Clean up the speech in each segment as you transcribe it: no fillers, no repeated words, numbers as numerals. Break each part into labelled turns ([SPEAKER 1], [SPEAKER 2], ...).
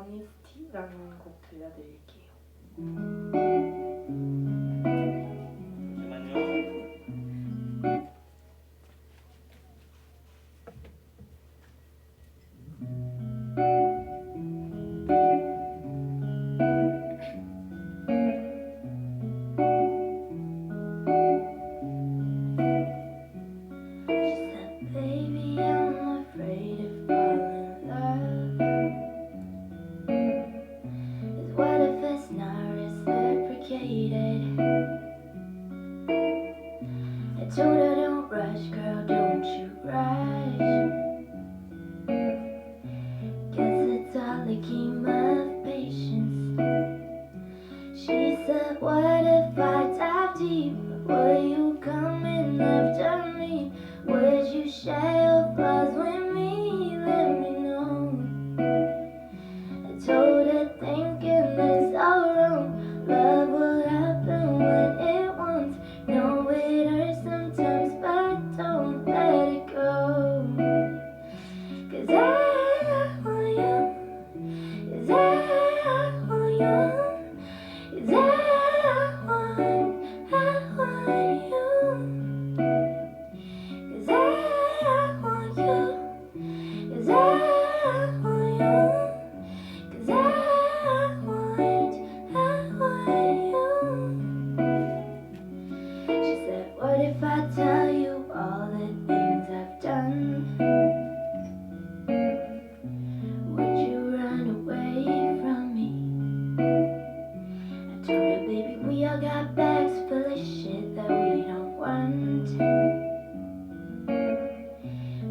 [SPEAKER 1] Honesty라는 곡 들려드릴게요.
[SPEAKER 2] Baby, I'm afraid to fall in love. Is what if it's not reciprocated? I told her don't rush, girl, don't you rush. Guess it's all a game of patience. She said, what if I dive deep? Will you come in after me? Would you share your flaws with me? Let me know. I told her thinking is all wrong. Love will happen when it wants. Know it hurts sometimes, but don't let it go. 'Cause I want you. 'Cause I want you. 'Cause I want you. 'Cause I want you. 'Cause I want you. 'Cause I want you. She said, what if I tell you all the things I've done? Would you run away from me? I told her, baby, we all got bags full of shit that we don't want.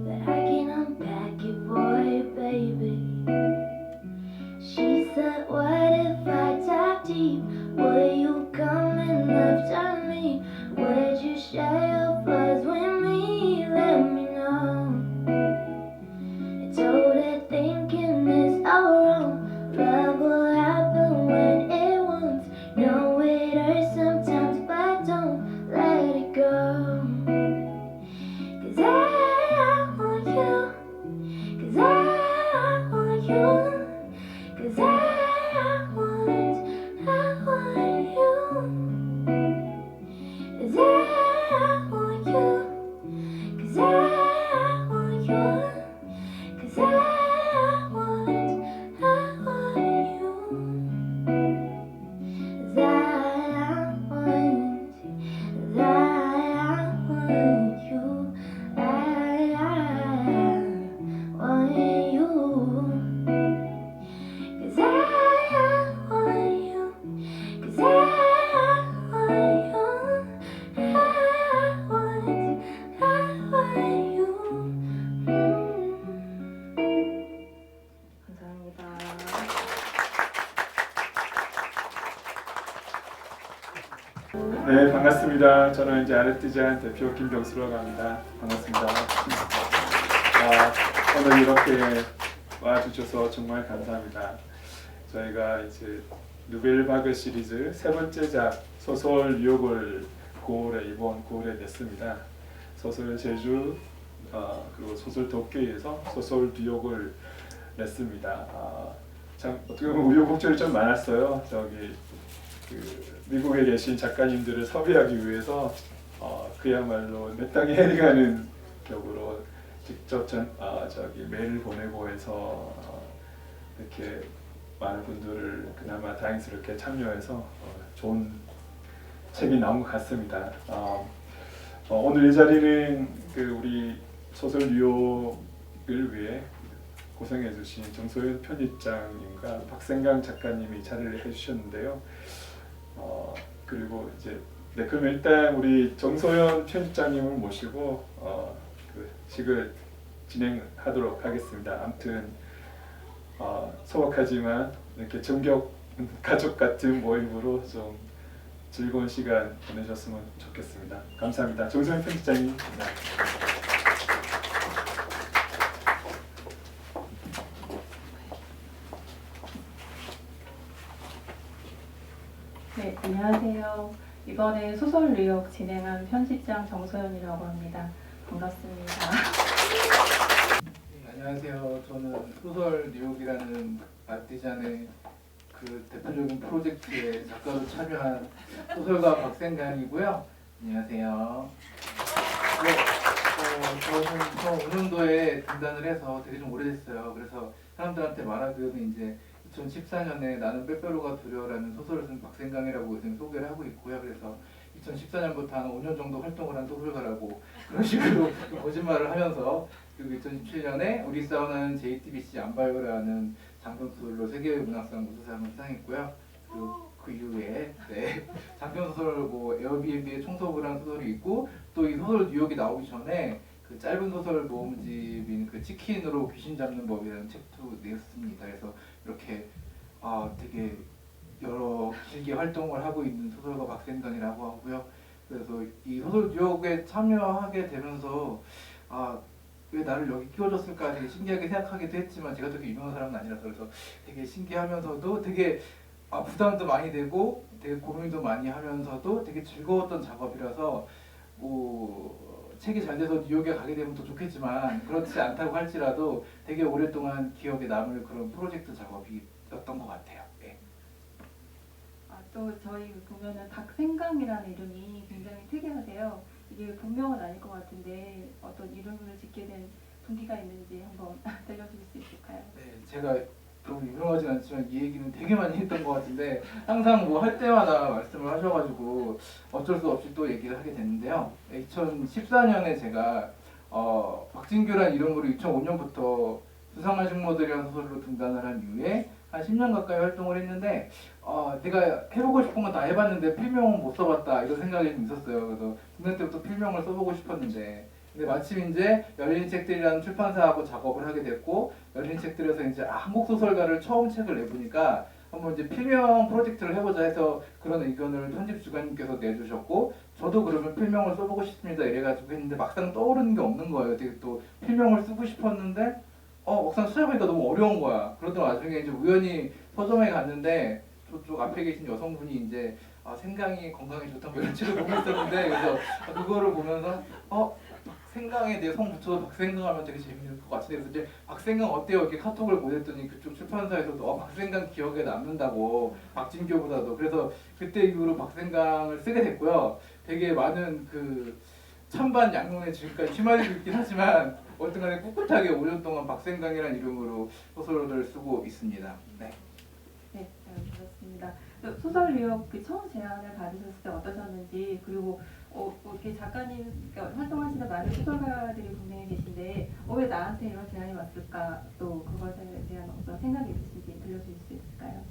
[SPEAKER 2] But I can unpack it for you, baby. She said, what if I dive deep? Will you come and after me? Would you share your flaws with me? Let me know. I told her thinking is all wrong. Love will happen when it wants. Know it hurts sometimes, but don't let it go. 'Cause I want you. 'Cause I want you. 'Cause I want you. 'Cause I want you. 'Cause I want you. 'Cause I want you. 'Cause I want you. I want you. 'Cause I want you. 'Cause I want you. I want you.
[SPEAKER 1] 감사합니다.
[SPEAKER 3] 네, 반갑습니다. 저는 이제 아르티잔 대표 김병수라고 합니다. 반갑습니다. 오늘 이렇게 와주셔서 정말 감사합니다. 저희가 이제 누벨바그 시리즈 세 번째작 소설 뉴욕을 9월에 이번 9월에 냈습니다. 소설 제주 그리고 소설 도쿄에서 소설 뉴욕을 냈습니다. 참 어떻게 보면 우여곡절이 좀 많았어요. 저기 미국에 계신 작가님들을 섭외하기 위해서 그야말로 내 땅에 해리 가는 격으로 직접 저기 메일을 보내고 해서 이렇게 많은 분들을 그나마 다행스럽게 참여해서 좋은 책이 나온 것 같습니다. 오늘 이 자리는 우리 소설 뉴욕을 위해 고생해주신 정소연 편집장님과 박생강 작가님이 자리를 해주셨는데요. 그리고 이제 그럼 일단 우리 정소연 편집장님을 모시고 그 식을 진행하도록 하겠습니다. 아무튼 소박하지만 이렇게 정겹 가족 같은 모임으로 좀 즐거운 시간 보내셨으면 좋겠습니다. 감사합니다. 정소연 편집장님.
[SPEAKER 4] 네, 안녕하세요. 이번에 소설 뉴욕 진행한 편집장 정소연이라고 합니다. 반갑습니다.
[SPEAKER 5] 안녕하세요. 저는 소설 뉴욕이라는
[SPEAKER 1] 아티잔의 그 대표적인 프로젝트에 작가로 참여한 소설가 박생강이고요. 안녕하세요. 저는 2005년도에 등단을 해서 되게 좀 오래됐어요. 그래서 사람들한테 말하기로는 이제 2014년에 나는 빼빼로가 두려워라는 소설을 쓴 박생강이라고 요즘 소개를 하고 있고요. 그래서 2014년부터 한 5년 정도 활동을 한 소설가라고 그런 식으로 거짓말을 하면서, 그리고 2017년에 우리 싸우는 JTBC 안발그라는 장편소설로 세계문학상 우수상을 수상했고요. 그리고 그 이후에 장편소설 뭐 에어비앤비에 총섭을 한 소설이 있고, 또 이 소설 뉴욕이 나오기 전에 그 짧은 소설 모음집인 그 치킨으로 귀신 잡는 법이라는 책도 냈습니다. 그래서 이렇게 되게 여러 길게 활동을 하고 있는 소설가 박생강이라고 하고요. 그래서 이 소설 뉴욕에 참여하게 되면서 왜 나를 여기 끼워줬을까 되게 신기하게 생각하기도 했지만, 제가 되게 유명한 사람은 아니라서 그래서 되게 신기하면서도 되게 부담도 많이 되고 되게 고민도 많이 하면서도 되게 즐거웠던 작업이라서, 책이 잘 돼서 뉴욕에 가게 되면 더 좋겠지만 그렇지 않다고 할지라도 되게 오랫동안 기억에 남을 그런 프로젝트 작업이었던 것 같아요. 네.
[SPEAKER 4] 또 저희 보면은 박생강이라는 이름이 굉장히 특이하세요. 이게 본명은 아닐 것 같은데 어떤 이름을 짓게 된 동기가 있는지 한번 들려주실 수 있을까요?
[SPEAKER 1] 네, 제가 너무 유명하진 않지만 이 얘기는 되게 많이 했던 것 같은데, 항상 뭐 할 때마다 말씀을 하셔가지고 어쩔 수 없이 또 얘기를 하게 됐는데요. 2014년에 제가 박진규라는 이름으로 2005년부터 수상한 식모들이라는 소설로 등단을 한 이후에 한 10년 가까이 활동을 했는데, 내가 해보고 싶은 건 다 해봤는데 필명은 못 써봤다 이런 생각이 좀 있었어요. 그래서 중년 때부터 필명을 써보고 싶었는데, 근데 마침 이제 열린 책들이라는 출판사하고 작업을 하게 됐고, 열린 책들에서 이제 한국 소설가를 처음 책을 내보니까 한번 이제 필명 프로젝트를 해보자 해서 그런 의견을 편집 주관님께서 내주셨고, 저도 그러면 필명을 써보고 싶습니다 이래가지고 했는데 막상 떠오르는 게 없는 거예요. 되게 또 필명을 쓰고 싶었는데 막상 찾아보니까 너무 어려운 거야. 그러던 와중에 이제 우연히 서점에 갔는데 저쪽 앞에 계신 여성분이 이제 생강이 건강에 좋다고 이런 책을 보고 있었는데, 그래서 그거를 보면서 생강에 내 성 붙여서 박생강 하면 되게 재밌을 것 같은데, 그래서 이제 박생강 어때요? 이렇게 카톡을 보냈더니 그쪽 출판사에서도 박생강 기억에 남는다고, 박진교보다도. 그래서 그때 이후로 박생강을 쓰게 됐고요. 되게 많은 그 찬반 양론에 지금까지 휘말리고 있긴 하지만 어쨌든 간에 꿋꿋하게 5년 동안 박생강이라는 이름으로 소설을 쓰고 있습니다. 네.
[SPEAKER 4] 네, 잘 들었습니다. 소설 뉴욕 처음 제안을 받으셨을 때 어떠셨는지, 그리고 이렇게 작가님 활동하시는 많은 소설가들이 분명히 계신데 왜 나한테 이런 제안이 왔을까, 또 그것에 대한 어떤 생각이 있으신지 들려주실 수 있을까요?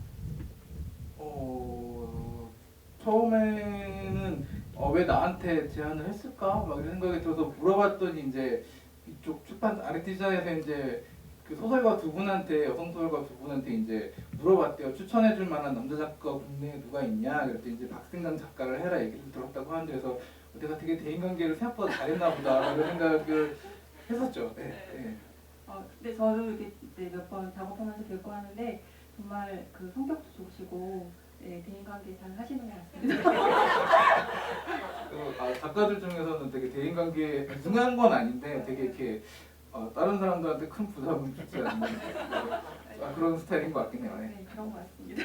[SPEAKER 1] 처음에는 왜 나한테 제안을 했을까 막 이런 생각이 들어서 물어봤더니, 이제 이쪽 출판 아르티자에서 이제 그 소설가 두 분한테, 여성 소설가 두 분한테 이제 물어봤대요. 추천해줄 만한 남자 작가 국내에 누가 있냐. 그랬더니 이제 박생강 작가를 해라 얘기를 들었다고 하는데, 그래서 내가 되게 대인관계를 생각보다 잘했나 보다 이런 생각을 했었죠. 네. 네.
[SPEAKER 4] 근데 저도 이렇게 몇 번 작업하면서 뵙고 하는데 정말 그 성격도 좋으시고 대인관계 잘 하시는 것 같습니다.
[SPEAKER 1] 작가들 중에서는 되게 대인관계에 중요한 건 아닌데 되게 이렇게 다른 사람들한테 큰 부담을 주지 않는 그런 스타일인 것 같긴 해요.
[SPEAKER 4] 네, 그런 것 같습니다.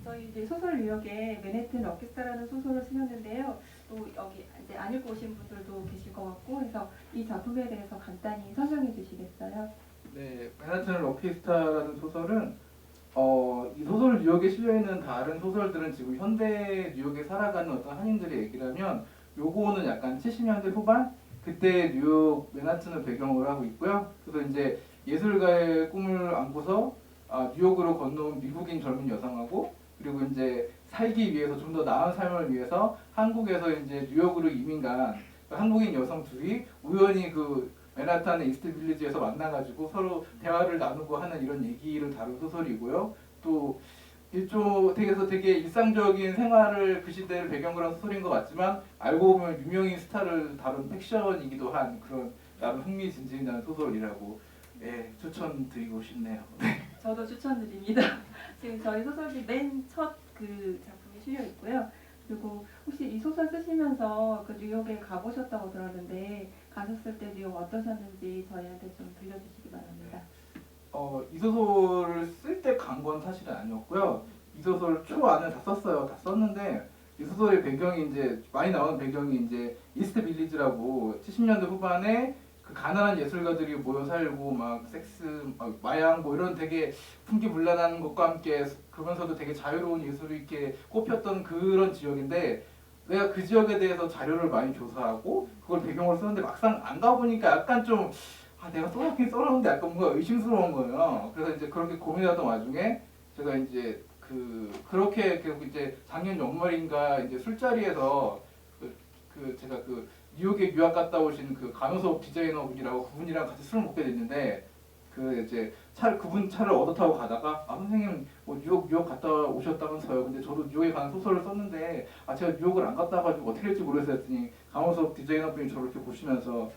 [SPEAKER 4] 저희 이제 소설 뉴욕에 맨해튼 럭키스타라는 소설을 쓰셨는데요. 또 여기 이제 안 읽고 오신 분들도 계실 것 같고 해서 이 작품에 대해서 간단히 설명해 주시겠어요?
[SPEAKER 1] 네, 맨해튼 럭키스타라는 소설은 이 소설 뉴욕에 실려 있는 다른 소설들은 지금 현대 뉴욕에 살아가는 어떤 한인들의 얘기라면, 요거는 약간 70년대 후반 그때 뉴욕 맨하튼을 배경으로 하고 있고요. 그래서 이제 예술가의 꿈을 안고서 뉴욕으로 건너온 미국인 젊은 여성하고, 그리고 이제 살기 위해서 좀 더 나은 삶을 위해서 한국에서 이제 뉴욕으로 이민 간 한국인 여성 둘이 우연히 그 맨하탄의 이스트 빌리지에서 만나가지고 서로 대화를 나누고 하는 이런 얘기를 다룬 소설이고요. 또 일종에서 되게 일상적인 생활을 그 시대를 배경으로 한 소설인 것 같지만 알고 보면 유명인 스타를 다룬 픽션이기도 한 그런 나름 흥미진진한 소설이라고 추천드리고 싶네요.
[SPEAKER 4] 저도 추천드립니다. 지금 저희 소설집 맨 첫 그 작품이 실려 있고요. 그리고 혹시 이 소설 쓰시면서 그 뉴욕에 가보셨다고 들었는데 가셨을 때 뉴욕 어떠셨는지 저희한테 좀 들려주시기 바랍니다.
[SPEAKER 1] 이 소설을 쓸 때 간 건 사실은 아니었고요. 이 소설 초 안에 다 썼어요. 다 썼는데 이 소설의 배경이 이제 많이 나오는 배경이 이제 이스트 빌리지라고 70년대 후반에 그 가난한 예술가들이 모여 살고 막 섹스, 마약 뭐 이런 되게 풍기불란한 것과 함께 그러면서도 되게 자유로운 예술이 이렇게 꼽혔던 그런 지역인데 내가 그 지역에 대해서 자료를 많이 조사하고 그걸 배경으로 쓰는데 막상 안 가보니까 약간 좀 내가 써놓긴 써놓는데 약간 뭔가 의심스러운 거예요. 그래서 이제 그렇게 고민하던 와중에 제가 이제 그렇게 결국 이제 작년 연말인가 이제 술자리에서 제가 뉴욕에 유학 갔다 오신 그 간호사업 디자이너분이라고 그분이랑 같이 술을 먹게 됐는데 이제 그분 차를 얻어 타고 가다가 선생님 뭐 뉴욕 갔다 오셨다면서요. 근데 저도 뉴욕에 관한 소설을 썼는데 제가 뉴욕을 안 갔다 가지고 어떻게 할지 모르겠어요 했더니 간호사업 디자이너분이 저를 이렇게 보시면서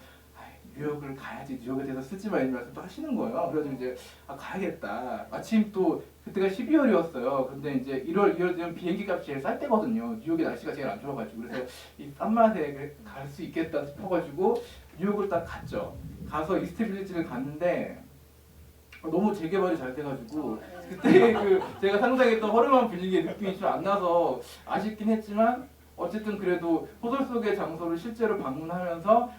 [SPEAKER 1] 뉴욕을 가야지 뉴욕에 대해서 쓰지 마 이런 말씀도 하시는 거예요. 그래서 이제 가야겠다. 마침 또 그때가 12월이었어요. 근데 이제 1월 되면 비행기 값이 제일 쌀 때거든요. 뉴욕의 날씨가 제일 안 좋아가지고 그래서 이 싼 맛에 갈 수 있겠다 싶어가지고 뉴욕을 딱 갔죠. 가서 이스트 빌리지를 갔는데 너무 재개발이 잘 돼가지고 그때 제가 상상했던 허름한 분위기의 느낌이 좀 안 나서 아쉽긴 했지만 어쨌든 그래도 소설 속의 장소를 실제로 방문하면서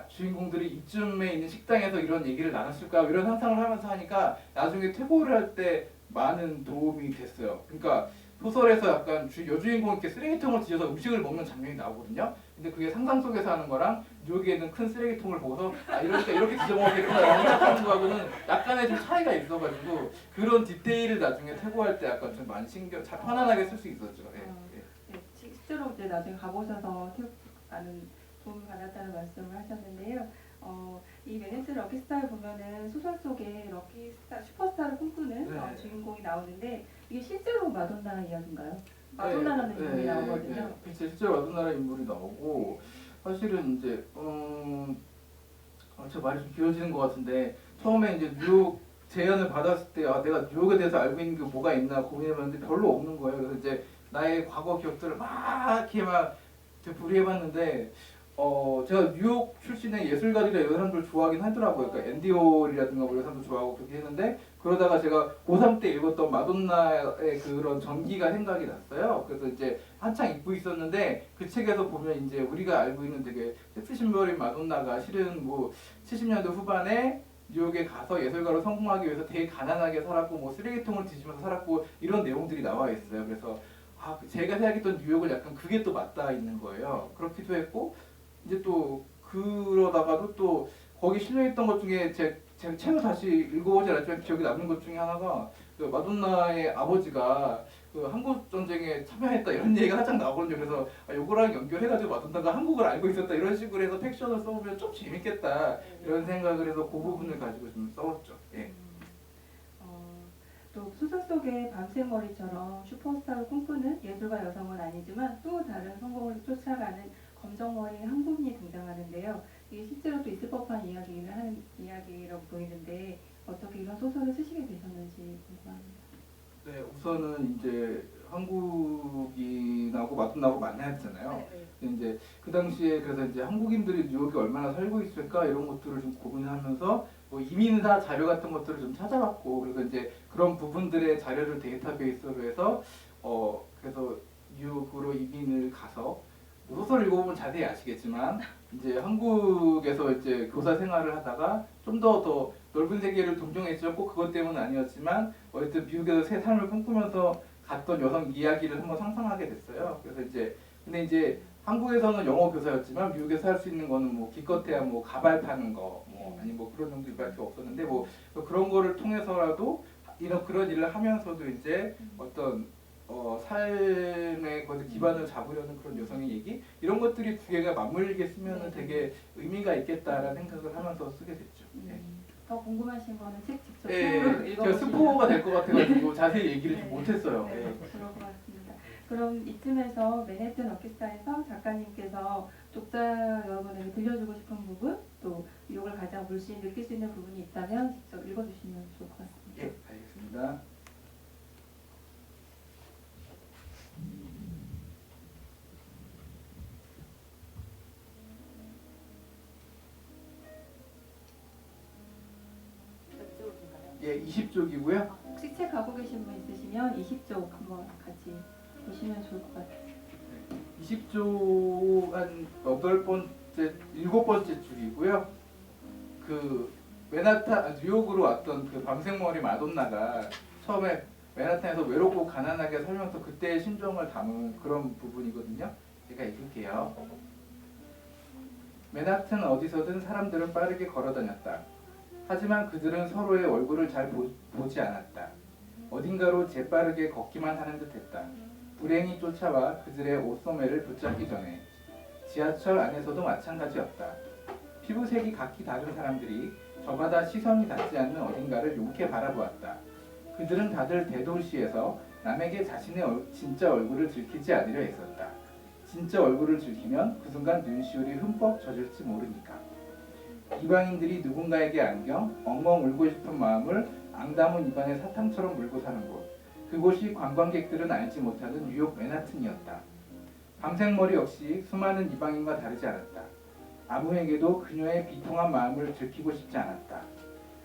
[SPEAKER 1] 주인공들이 이쯤에 있는 식당에서 이런 얘기를 나눴을까 이런 상상을 하면서 하니까 나중에 퇴고를 할 때 많은 도움이 됐어요. 그러니까 소설에서 약간 여주인공이 이렇게 쓰레기통을 뒤져서 음식을 먹는 장면이 나오거든요. 근데 그게 상상 속에서 하는 거랑 뉴욕에 있는 큰 쓰레기통을 보고서 이러니까 이렇게 뒤져 먹겠구나라고 생각하는 거하고는 약간의 좀 차이가 있어가지고 그런 디테일을 나중에 퇴고할 때 약간 좀 많이 편안하게 쓸 수 있었죠.
[SPEAKER 4] 실제로 이제 나중에 가보셔서 많은 도움을 받았다는 말씀을 하셨는데요. 이 맨해튼 럭키스타를 보면은 소설 속에 슈퍼스타를 꿈꾸는 주인공이 나오는데 이게 실제로 마돈나 이야기인가요? 마돈나라는 인물이 나오거든요.
[SPEAKER 1] 실제로 마돈나라는 인물이 나오고 사실은 이제 제 말이 좀 길어지는 것 같은데 처음에 이제 뉴욕 제안을 받았을 때 내가 뉴욕에 대해서 알고 있는 게 뭐가 있나 고민해봤는데 별로 없는 거예요. 그래서 이제 나의 과거 기억들을 이렇게 되풀이해봤는데 제가 뉴욕 출신의 예술가들이나 이런 사람들 좋아하긴 하더라고요. 그러니까 앤디 홀이라든가 이런 사람들 좋아하고 그렇게 했는데 그러다가 제가 고3 때 읽었던 마돈나의 그런 전기가 생각이 났어요. 그래서 이제 한창 읽고 있었는데 그 책에서 보면 이제 우리가 알고 있는 되게 섹스 심벌인 마돈나가 실은 뭐 70년대 후반에 뉴욕에 가서 예술가로 성공하기 위해서 되게 가난하게 살았고 뭐 쓰레기통을 뒤지면서 살았고 이런 내용들이 나와 있어요. 그래서 제가 생각했던 뉴욕은 약간 그게 또 맞닿아 있는 거예요. 그렇기도 했고 이제 또 그러다가도 또 거기 실려있던 것 중에 제가 책을 다시 읽어보지 않았지만 기억에 남는 것 중에 하나가 마돈나의 아버지가 한국 전쟁에 참여했다 이런 얘기가 살짝 나오거든요. 그래서 요거랑 연결해가지고 마돈나가 한국을 알고 있었다 이런 식으로 해서 팩션을 써보면 좀 재밌겠다 이런 생각을 해서 그 부분을 가지고 좀 써봤죠.
[SPEAKER 4] 또 소설 속의 밤새머리처럼 슈퍼스타를 꿈꾸는 예술가 여성은 아니지만 또 다른 성공을 쫓아가는 검정머리 한국인이 등장하는데요. 이게 실제로 또 있을 법한 이야기를 하는 이야기라고 보이는데 어떻게 이런 소설을 쓰시게 되셨는지 궁금합니다.
[SPEAKER 1] 네, 우선은 이제 한국인하고 마돈나하고 만나야 되잖아요. 이제 그 당시에 그래서 이제 한국인들이 뉴욕에 얼마나 살고 있을까 이런 것들을 좀 고민하면서 뭐 이민사 자료 같은 것들을 좀 찾아봤고 그래서 이제 그런 부분들의 자료를 데이터베이스로 해서 그래서 뉴욕으로 이민을 가서 소설을 읽어보면 자세히 아시겠지만 이제 한국에서 이제 교사 생활을 하다가 좀 더 넓은 세계를 동경했죠. 꼭 그것 때문은 아니었지만 어쨌든 미국에서 새 삶을 꿈꾸면서 갔던 여성 이야기를 한번 상상하게 됐어요. 그래서 근데 이제 한국에서는 영어 교사였지만 미국에서 할 수 있는 거는 뭐 기껏해야 뭐 가발 파는 거 아니 뭐 그런 정도밖에 없었는데 뭐 그런 거를 통해서라도 그런 일을 하면서도 이제 어떤 삶의 기반을 잡으려는 그런 여성의 얘기 이런 것들이 두 개가 맞물리게 쓰면은 되게 의미가 있겠다라는 생각을 하면서 쓰게 됐죠.
[SPEAKER 4] 더 궁금하신 거는 책 직접
[SPEAKER 1] 제가 스포가 될 것 같아가지고 자세히 얘기를 좀 못했어요.
[SPEAKER 4] 그럴 것 같습니다. 그럼 이쯤에서 맨해튼 럭키스타에서 작가님께서 독자 여러분에게 들려주고 싶은 부분 또 뉴욕을 가장 물씬 느낄 수 있는 부분이 있다면 직접 읽어주시면 좋을 것 같습니다.
[SPEAKER 1] 알겠습니다. 예, 20쪽이고요.
[SPEAKER 4] 혹시 책 갖고 계신 분 있으시면 20쪽 한번 같이 보시면 좋을 것 같아요.
[SPEAKER 1] 20쪽 한 8번째, 7번째 줄이고요. 그 뉴욕으로 왔던 그 밤생머리 마돈나가 처음에 맨하탄에서 외롭고 가난하게 살면서 그때의 심정을 담은 그런 부분이거든요. 제가 읽을게요. 맨하튼 어디서든 사람들은 빠르게 걸어다녔다. 하지만 그들은 서로의 얼굴을 잘 보지 않았다. 어딘가로 재빠르게 걷기만 하는 듯했다. 불행이 쫓아와 그들의 옷소매를 붙잡기 전에. 지하철 안에서도 마찬가지였다. 피부색이 각기 다른 사람들이 저마다 시선이 닿지 않는 어딘가를 용케 바라보았다. 그들은 다들 대도시에서 남에게 자신의 진짜 얼굴을 들키지 않으려 했었다. 진짜 얼굴을 들키면 그 순간 눈시울이 흠뻑 젖을지 모르니까. 이방인들이 누군가에게 안겨 엉엉 울고 싶은 마음을 앙담은 입안에 사탕처럼 물고 사는 곳. 그곳이 관광객들은 알지 못하는 뉴욕 맨하튼이었다. 밤생머리 역시 수많은 이방인과 다르지 않았다. 아무에게도 그녀의 비통한 마음을 들키고 싶지 않았다.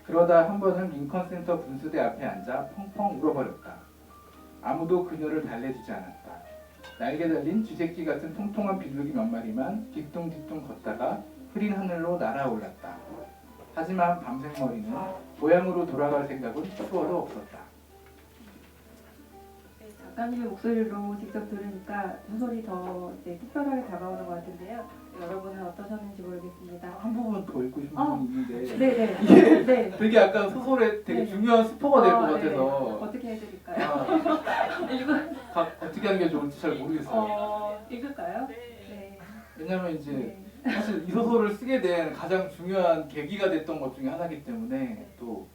[SPEAKER 1] 그러다 한 번은 링컨센터 분수대 앞에 앉아 펑펑 울어버렸다. 아무도 그녀를 달래주지 않았다. 날개 달린 쥐새끼 같은 통통한 비둘기 몇 마리만 뒤뚱뒤뚱 걷다가 흐린 하늘로 날아올랐다. 하지만 밤생머리는 고향으로 돌아갈 생각은 추워도 없었다.
[SPEAKER 4] 네, 작가님의 목소리로 직접 들으니까 소설이 더 이제 특별하게 다가오는 것 같은데요. 여러분은 어떠셨는지 모르겠습니다.
[SPEAKER 1] 한 부분 더 읽고 싶은 부분이 있는데
[SPEAKER 4] 네네.
[SPEAKER 1] 이게
[SPEAKER 4] 네.
[SPEAKER 1] 되게 약간 소설에 되게
[SPEAKER 4] 네.
[SPEAKER 1] 중요한 스포가 될 것
[SPEAKER 4] 네.
[SPEAKER 1] 같아서
[SPEAKER 4] 어떻게 해드릴까요?
[SPEAKER 1] 어떻게 하는 게 좋을지 잘 모르겠어요.
[SPEAKER 4] 읽을까요? 네.
[SPEAKER 1] 왜냐면 이제
[SPEAKER 4] 네.
[SPEAKER 1] 사실 이 소설을 쓰게 된 가장 중요한 계기가 됐던 것 중에 하나이기 때문에 또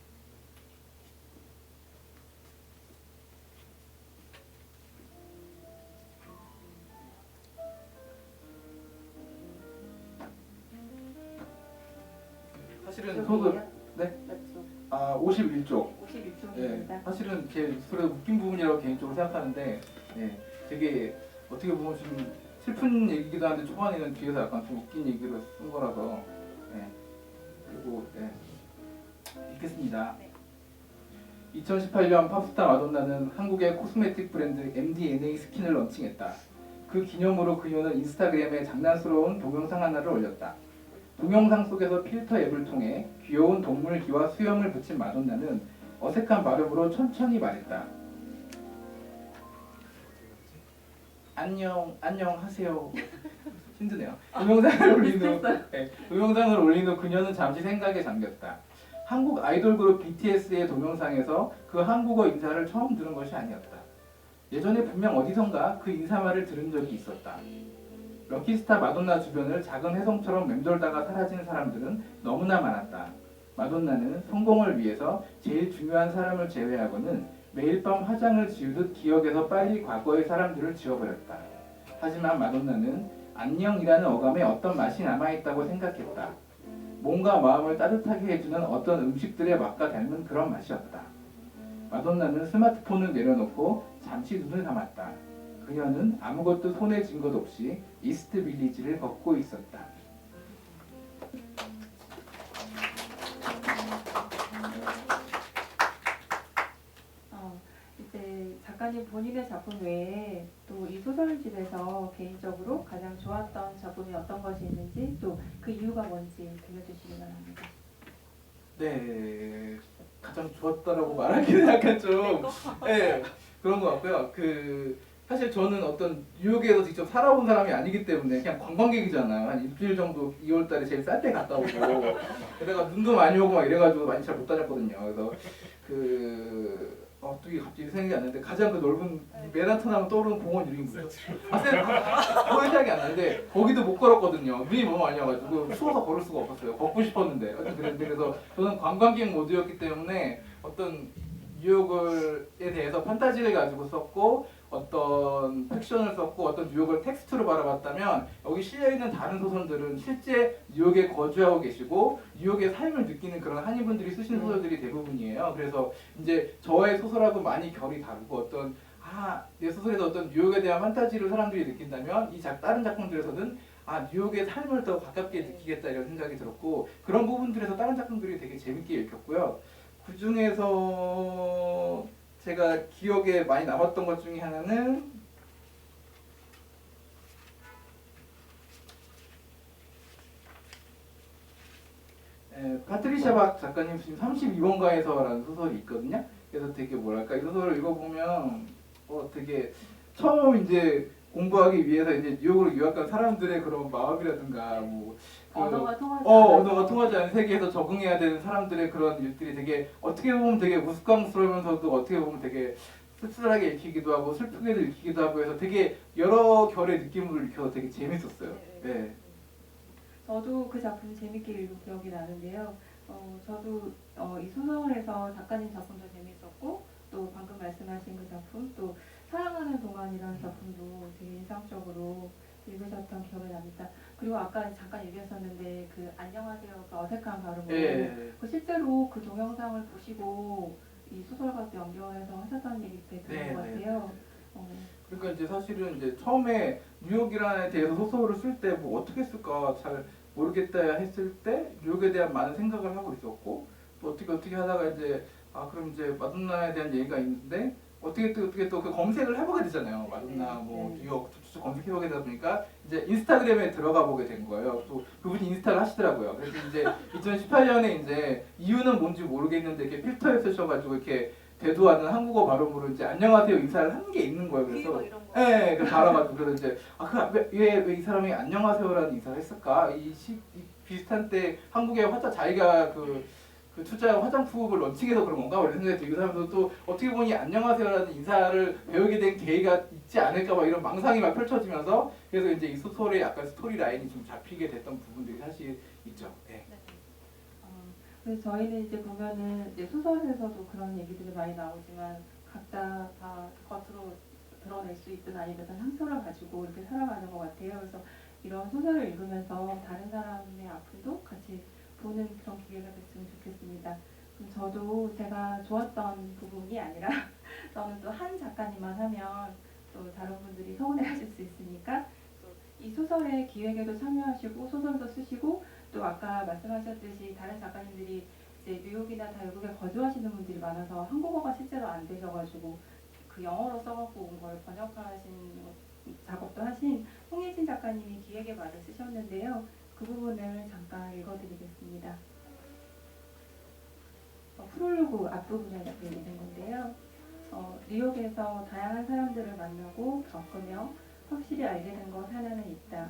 [SPEAKER 1] 사실은 소설 네?
[SPEAKER 4] 몇 쪽?
[SPEAKER 1] 51쪽.
[SPEAKER 4] 51쪽입니다.
[SPEAKER 1] 예, 사실은 제 소설의 웃긴 부분이라고 개인적으로 생각하는데 예, 되게 어떻게 보면 좀 슬픈 얘기기도 한데 초반에는 뒤에서 약간 좀 웃긴 얘기로 쓴 거라서 예, 그리고 읽겠습니다. 2018년 팝스타 마돈나는 한국의 코스메틱 브랜드 MDNA 스킨을 런칭했다. 그 기념으로 그녀는 인스타그램에 장난스러운 동영상 하나를 올렸다. 동영상 속에서 필터 앱을 통해 귀여운 동물 귀와 수염을 붙인 마돈나는 어색한 발음으로 천천히 말했다. 안녕하세요. 힘드네요. 동영상을 올린 후 그녀는 잠시 생각에 잠겼다. 한국 아이돌 그룹 BTS의 동영상에서 그 한국어 인사를 처음 들은 것이 아니었다. 예전에 분명 어디선가 그 인사말을 들은 적이 있었다. 럭키스타 마돈나 주변을 작은 해성처럼 맴돌다가 사라진 사람들은 너무나 많았다. 마돈나는 성공을 위해서 제일 중요한 사람을 제외하고는 매일 밤 화장을 지우듯 기억에서 빨리 과거의 사람들을 지워버렸다. 하지만 마돈나는 안녕이라는 어감에 어떤 맛이 남아있다고 생각했다. 몸과 마음을 따뜻하게 해주는 어떤 음식들의 맛과 닮은 그런 맛이었다. 마돈나는 스마트폰을 내려놓고 잠시 눈을 감았다. 그녀는 아무것도 손에 쥔 것 없이 이스트 빌리지를 걷고 있었다.
[SPEAKER 4] 이제 작가님 본인의 작품 외에 또 이 소설집에서 개인적으로 가장 좋았던 작품이 어떤 것이 있는지 또 그 이유가 뭔지 들려주시기 바랍니다.
[SPEAKER 1] 네, 가장 좋았다라고 말하기는 약간 좀 그런 것 같고요. 사실 저는 어떤 뉴욕에서 직접 살아본 사람이 아니기 때문에 그냥 관광객이잖아요. 한 일주일 정도 2월달에 제일 쌀 때 갔다 오고 게다가 눈도 많이 오고 막 이래가지고 많이 잘 못 다녔거든요. 그래서 또 이게 갑자기 생각이 안 나는데 가장 그 넓은 맨하튼 하면 떠오르는 공원 이름이 뭐죠? 거의 생각이 안 나는데 거기도 못 걸었거든요. 눈이 너무 많이 와가지고 추워서 걸을 수가 없었어요. 걷고 싶었는데 그랬는데 그래서 저는 관광객 모드였기 때문에 어떤 뉴욕에 대해서 판타지를 가지고 썼고 어떤 픽션을 썼고 어떤 뉴욕을 텍스트로 바라봤다면 여기 실려있는 다른 소설들은 실제 뉴욕에 거주하고 계시고 뉴욕의 삶을 느끼는 그런 한인분들이 쓰신 소설들이 대부분이에요. 그래서 이제 저의 소설하고 많이 결이 다르고 내 소설에서 어떤 뉴욕에 대한 판타지를 사람들이 느낀다면 다른 작품들에서는 뉴욕의 삶을 더 가깝게 느끼겠다 이런 생각이 들었고 그런 부분들에서 다른 작품들이 되게 재밌게 읽혔고요. 그 중에서 제가 기억에 많이 남았던 것 중에 하나는 파트리샤 박 작가님 지금 32번가에서라는 소설이 있거든요. 그래서 되게 뭐랄까 이 소설을 읽어보면 되게 처음 이제 공부하기 위해서 이제 뉴욕으로 유학 간 사람들의 그런 마음이라든가 뭐
[SPEAKER 4] 언어가 통하지
[SPEAKER 1] 언어가 통하지 않은 세계에서 적응해야 되는 사람들의 그런 일들이 되게 어떻게 보면 되게 우스꽝스러우면서도 어떻게 보면 되게 씁쓸하게 읽히기도 하고 슬프게도 읽히기도 하고 해서 되게 여러 결의 느낌을 읽혀서 되게 재밌었어요. 네.
[SPEAKER 4] 저도 그 작품 재밌게 읽은 기억이 나는데요. 저도 이 소설에서 작가님 작품도 재밌었고 또 방금 말씀하신 그 작품 또 사랑하는 동안이라는 작품도 되게 인상적으로 읽으셨던 기억이 납니다. 그리고 아까 잠깐 얘기하셨는데 그 안녕하세요 그 어색한 발음으로
[SPEAKER 1] 예.
[SPEAKER 4] 그 실제로 그 동영상을 보시고 이 소설과 또 연결해서 하셨다는 얘기 되게 들은 것 같아요.
[SPEAKER 1] 그러니까 이제 사실은 이제 처음에 뉴욕이라는 데 대해서 소설을 쓸 때 뭐 어떻게 쓸까 잘 모르겠다 했을 때 뉴욕에 대한 많은 생각을 하고 있었고 또 어떻게 하다가 이제 그럼 이제 마돈나에 대한 얘기가 있는데 어떻게 또 그 검색을 해보게 되잖아요. 마돈나 뭐 뉴욕 쭉 검색해보게 되다 보니까 이제 인스타그램에 들어가 보게 된 거예요. 또 그분이 인스타를 하시더라고요. 그래서 이제 2018년에 이제 이유는 뭔지 모르겠는데 이렇게 필터에 쓰셔가지고 이렇게 대두하는 한국어 발음으로 이제 안녕하세요 인사를 한 게 있는 거예요. 그래서 예, 그 달아가지고 그래서 이제 왜 이 사람이 안녕하세요라는 인사를 했을까? 이 비슷한 때 한국에 자기가 그 투자 화장품을 런칭해서 그런 건가? 이런 생각이 들기도 하면서 또 어떻게 보니 안녕하세요라는 인사를 배우게 된 계기가 있지 않을까 막 이런 망상이 막 펼쳐지면서 그래서 이제 이 소설의 약간 스토리 라인이 좀 잡히게 됐던 부분들이 사실 있죠. 네.
[SPEAKER 4] 그래서 저희는 이제 보면은 이제 소설에서도 그런 얘기들이 많이 나오지만 각자 다 겉으로 드러낼 수 있든 아니든 상처를 가지고 이렇게 살아가는 것 같아요. 그래서 이런 소설을 읽으면서 다른 사람의 아픔도 같이 보는 그런 기회가 됐으면 좋겠습니다. 그럼 저도 제가 좋았던 부분이 아니라 저는 또 한 작가님만 하면 또 다른 분들이 서운해하실 수 있으니까 또 이 소설의 기획에도 참여하시고 소설도 쓰시고 또 아까 말씀하셨듯이 다른 작가님들이 이제 뉴욕이나 다 외국에 거주하시는 분들이 많아서 한국어가 실제로 안 되셔가지고 그 영어로 써갖고 온 걸 번역하신 작업도 하신 홍예진 작가님이 기획에 말을 쓰셨는데요. 그 부분을 잠깐 읽어드리겠습니다. 프롤로그 앞부분에 있는 건데요. 뉴욕에서 다양한 사람들을 만나고 겪으며 확실히 알게 된 것 하나는 있다.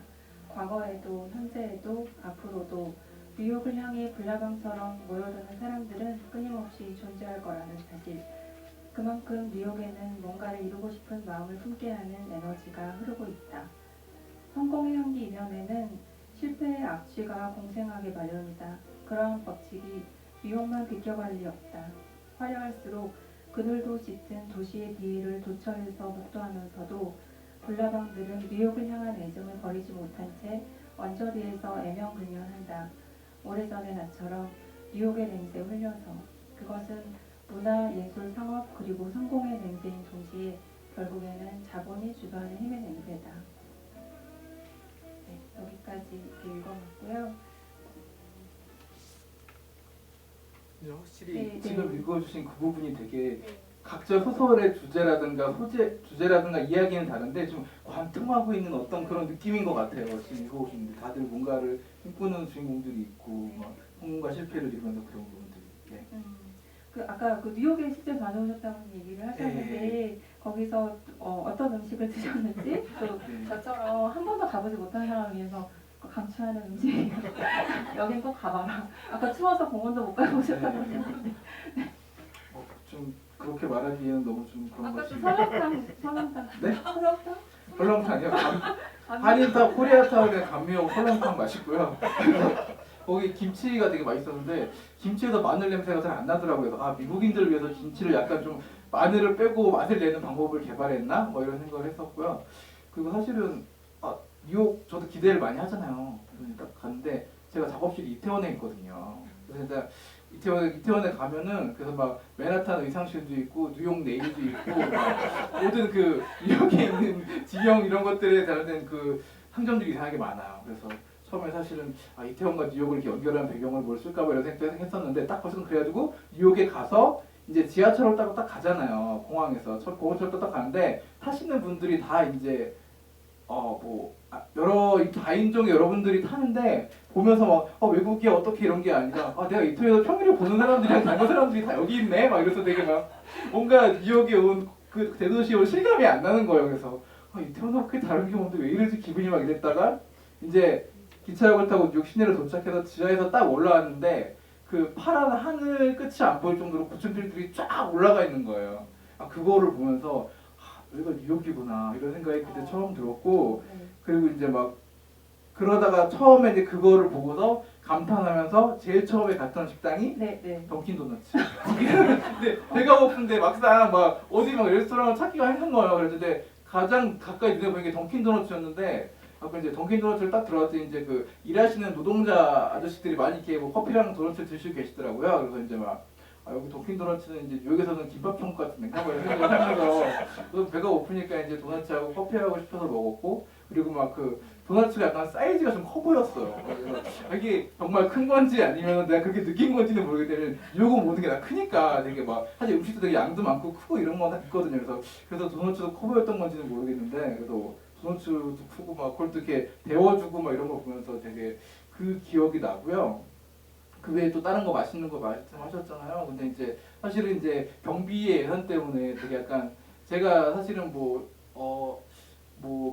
[SPEAKER 4] 과거에도 현재에도 앞으로도 뉴욕을 향해 불나방처럼 모여드는 사람들은 끊임없이 존재할 거라는 사실. 그만큼 뉴욕에는 뭔가를 이루고 싶은 마음을 품게 하는 에너지가 흐르고 있다. 성공의 향기 이면에는 실패의 악취가 공생하게 마련이다. 그러한 법칙이 뉴욕만 비껴갈 리 없다. 화려할수록 그늘도 짙은 도시의 비위를 도처에서 목도하면서도 불나방들은 뉴욕을 향한 애정을 버리지 못한 채 언저리에서 애명불명한다. 오래전의 나처럼 뉴욕의 냄새 흘려서. 그것은 문화, 예술, 상업 그리고 성공의 냄새인 동시에 결국에는 자본이 주도하는 힘의 냄새다. 네, 여기까지 이렇게 읽어봤고요.
[SPEAKER 1] 확실히
[SPEAKER 4] 네,
[SPEAKER 1] 지금
[SPEAKER 4] 네.
[SPEAKER 1] 읽어주신 그 부분이 되게 각자 소설의 주제라든가 이야기는 다른데 좀 관통하고 있는 어떤 그런 느낌인 것 같아요. 지금 읽어보시는데 다들 뭔가를 꿈꾸는 주인공들이 있고 막 성공과 실패를 이루면서 그런 부분들이. 네.
[SPEAKER 4] 그 아까 그 뉴욕에 실제 다녀오셨다고 얘기를 하셨는데 거기서 어떤 음식을 드셨는지 또 저처럼 한 번도 가보지 못한 사람을 위해서 강추하는 음식이에요. 여긴 꼭 가봐라. 아까 추워서 공원도 못 가보셨다고 하셨는데
[SPEAKER 1] 좀 그렇게 말하기에는 너무 좀 그런
[SPEAKER 4] 아까
[SPEAKER 1] 것이.
[SPEAKER 4] 또 설렁탕
[SPEAKER 1] 네?
[SPEAKER 4] 설렁탕?
[SPEAKER 1] 설렁탕이요? 한인타운 코리아타운에 감미용 설렁탕 맛있고요. 거기 김치가 되게 맛있었는데 김치에서 마늘 냄새가 잘 안 나더라고요. 그래서 미국인들을 위해서 김치를 약간 좀 마늘을 빼고 맛을 내는 방법을 개발했나? 뭐 이런 생각을 했었고요. 그리고 사실은 뉴욕 저도 기대를 많이 하잖아요. 그래서 딱 갔는데 제가 작업실이 이태원에 있거든요. 그래서 일단 이태원에 가면은 그래서 막 맨하탄 의상실도 있고 뉴욕 네일도 있고 모든 그 뉴욕에 있는 지형 이런 것들에 관련된 그 상점들이 이상하게 많아요. 그래서 처음에 사실은 이태원과 뉴욕을 이렇게 연결하는 배경을 뭘 쓸까 봐 이런 생각도 했었는데 딱 벌써 그래가지고 뉴욕에 가서 이제 지하철을 타고 딱 가잖아요. 공항에서 공항철도 딱 가는데 타시는 분들이 다 이제 여러 다인종 여러분들이 타는데 보면서 막 외국이 어떻게 이런 게 아니라 내가 이태원에서 평일에 보는 사람들이랑 다른 사람들이 다 여기 있네 막 이래서 되게 막 뭔가 뉴욕에 온 그 대도시에 온 실감이 안 나는 거예요. 그래서 이태원하고 그렇게 다른 게 뭔데 왜 이러지 기분이 막 이랬다가 이제 기차역을 타고 뉴욕 시내로 도착해서 지하에서 딱 올라왔는데 그 파란 하늘 끝이 안 보일 정도로 고층빌들이 쫙 올라가 있는 거예요. 그거를 보면서 여기가 뉴욕이구나 이런 생각이 그때 처음 들었고 그리고 이제 막 그러다가 처음에 이제 그거를 보고서 감탄하면서 제일 처음에 갔던 식당이 던킨 도너츠. 근데 배가 고픈데 막상 막 어디 막 레스토랑을 찾기가 힘든 거예요. 그랬는데 가장 가까이 눈에 보이는 게 던킨 도너츠였는데 아까 이제 던킨 도너츠를 딱 들어갔더니 이제 그 일하시는 노동자 아저씨들이 많이 이렇게 뭐 커피랑 도너츠 드시고 계시더라고요. 그래서 이제 막 여기 던킨 도너츠는 이제 뉴욕에서는 김밥 천국 같은 데인가 뭐 이런 생각을 하면서 배가 고프니까 이제 도너츠하고 커피하고 싶어서 먹었고 그리고 막 그 도너츠가 약간 사이즈가 좀 커 보였어요. 그래서 이게 정말 큰 건지 아니면 내가 그렇게 느낀 건지는 모르겠는데 뉴욕은 모든 게 다 크니까 되게 막 사실 음식도 되게 양도 많고 크고 이런 거 있거든요. 그래서 도너츠도 커 보였던 건지는 모르겠는데 그래도 도너츠도 크고 막 그걸 또 이렇게 데워주고 막 이런 거 보면서 되게 그 기억이 나고요. 그 외에 또 다른 거 맛있는 거 말씀하셨잖아요. 근데 이제 사실은 이제 경비의 예산 때문에 되게 약간 제가 사실은 뭐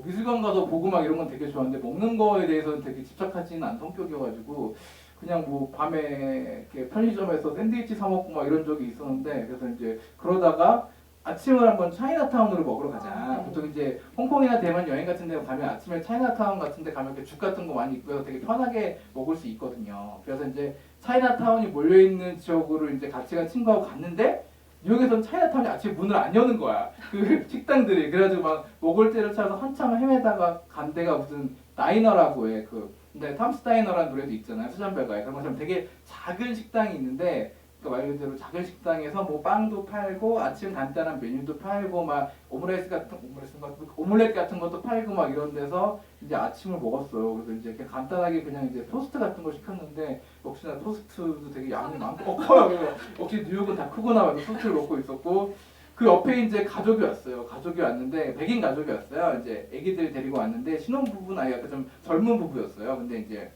[SPEAKER 1] 미술관 가서 보고 막 이런 건 되게 좋아하는데 먹는 거에 대해서는 되게 집착하지는 않은 성격이어가지고 그냥 뭐 밤에 이렇게 편의점에서 샌드위치 사 먹고 막 이런 적이 있었는데 그래서 이제 그러다가 아침을 한번 차이나타운으로 먹으러 가자. 보통 이제 홍콩이나 대만 여행 같은 데 가면 아침에 차이나타운 같은 데 가면 이렇게 죽 같은 거 많이 있고요. 되게 편하게 먹을 수 있거든요. 그래서 이제 차이나타운이 몰려있는 지역으로 이제 같이 간 친구하고 갔는데 뉴욕에서는 차이나타운이 아침에 문을 안 여는 거야. 그 식당들이. 그래가지고 막 먹을 때를 찾아서 한참 헤매다가 간 데가 무슨 다이너라고 해. 근데 탐스 다이너라는 노래도 있잖아요. 수잔베가에. 그런 것처럼 되게 작은 식당이 있는데 말 그대로 작은 식당에서 뭐 빵도 팔고 아침 간단한 메뉴도 팔고 막 오믈렛 같은 것도 팔고 막 이런 데서 이제 아침을 먹었어요. 그래서 이제 이렇게 간단하게 그냥 이제 토스트 같은 걸 시켰는데 역시나 토스트도 되게 양이 많고 커요. 그래서 역시 뉴욕은 다 크구나 하면서 토스트를 먹고 있었고 그 옆에 이제 가족이 왔어요. 가족이 왔는데 백인 가족이 왔어요. 이제 아기들 데리고 왔는데 신혼부부는 아니고 좀 젊은 부부였어요. 근데 이제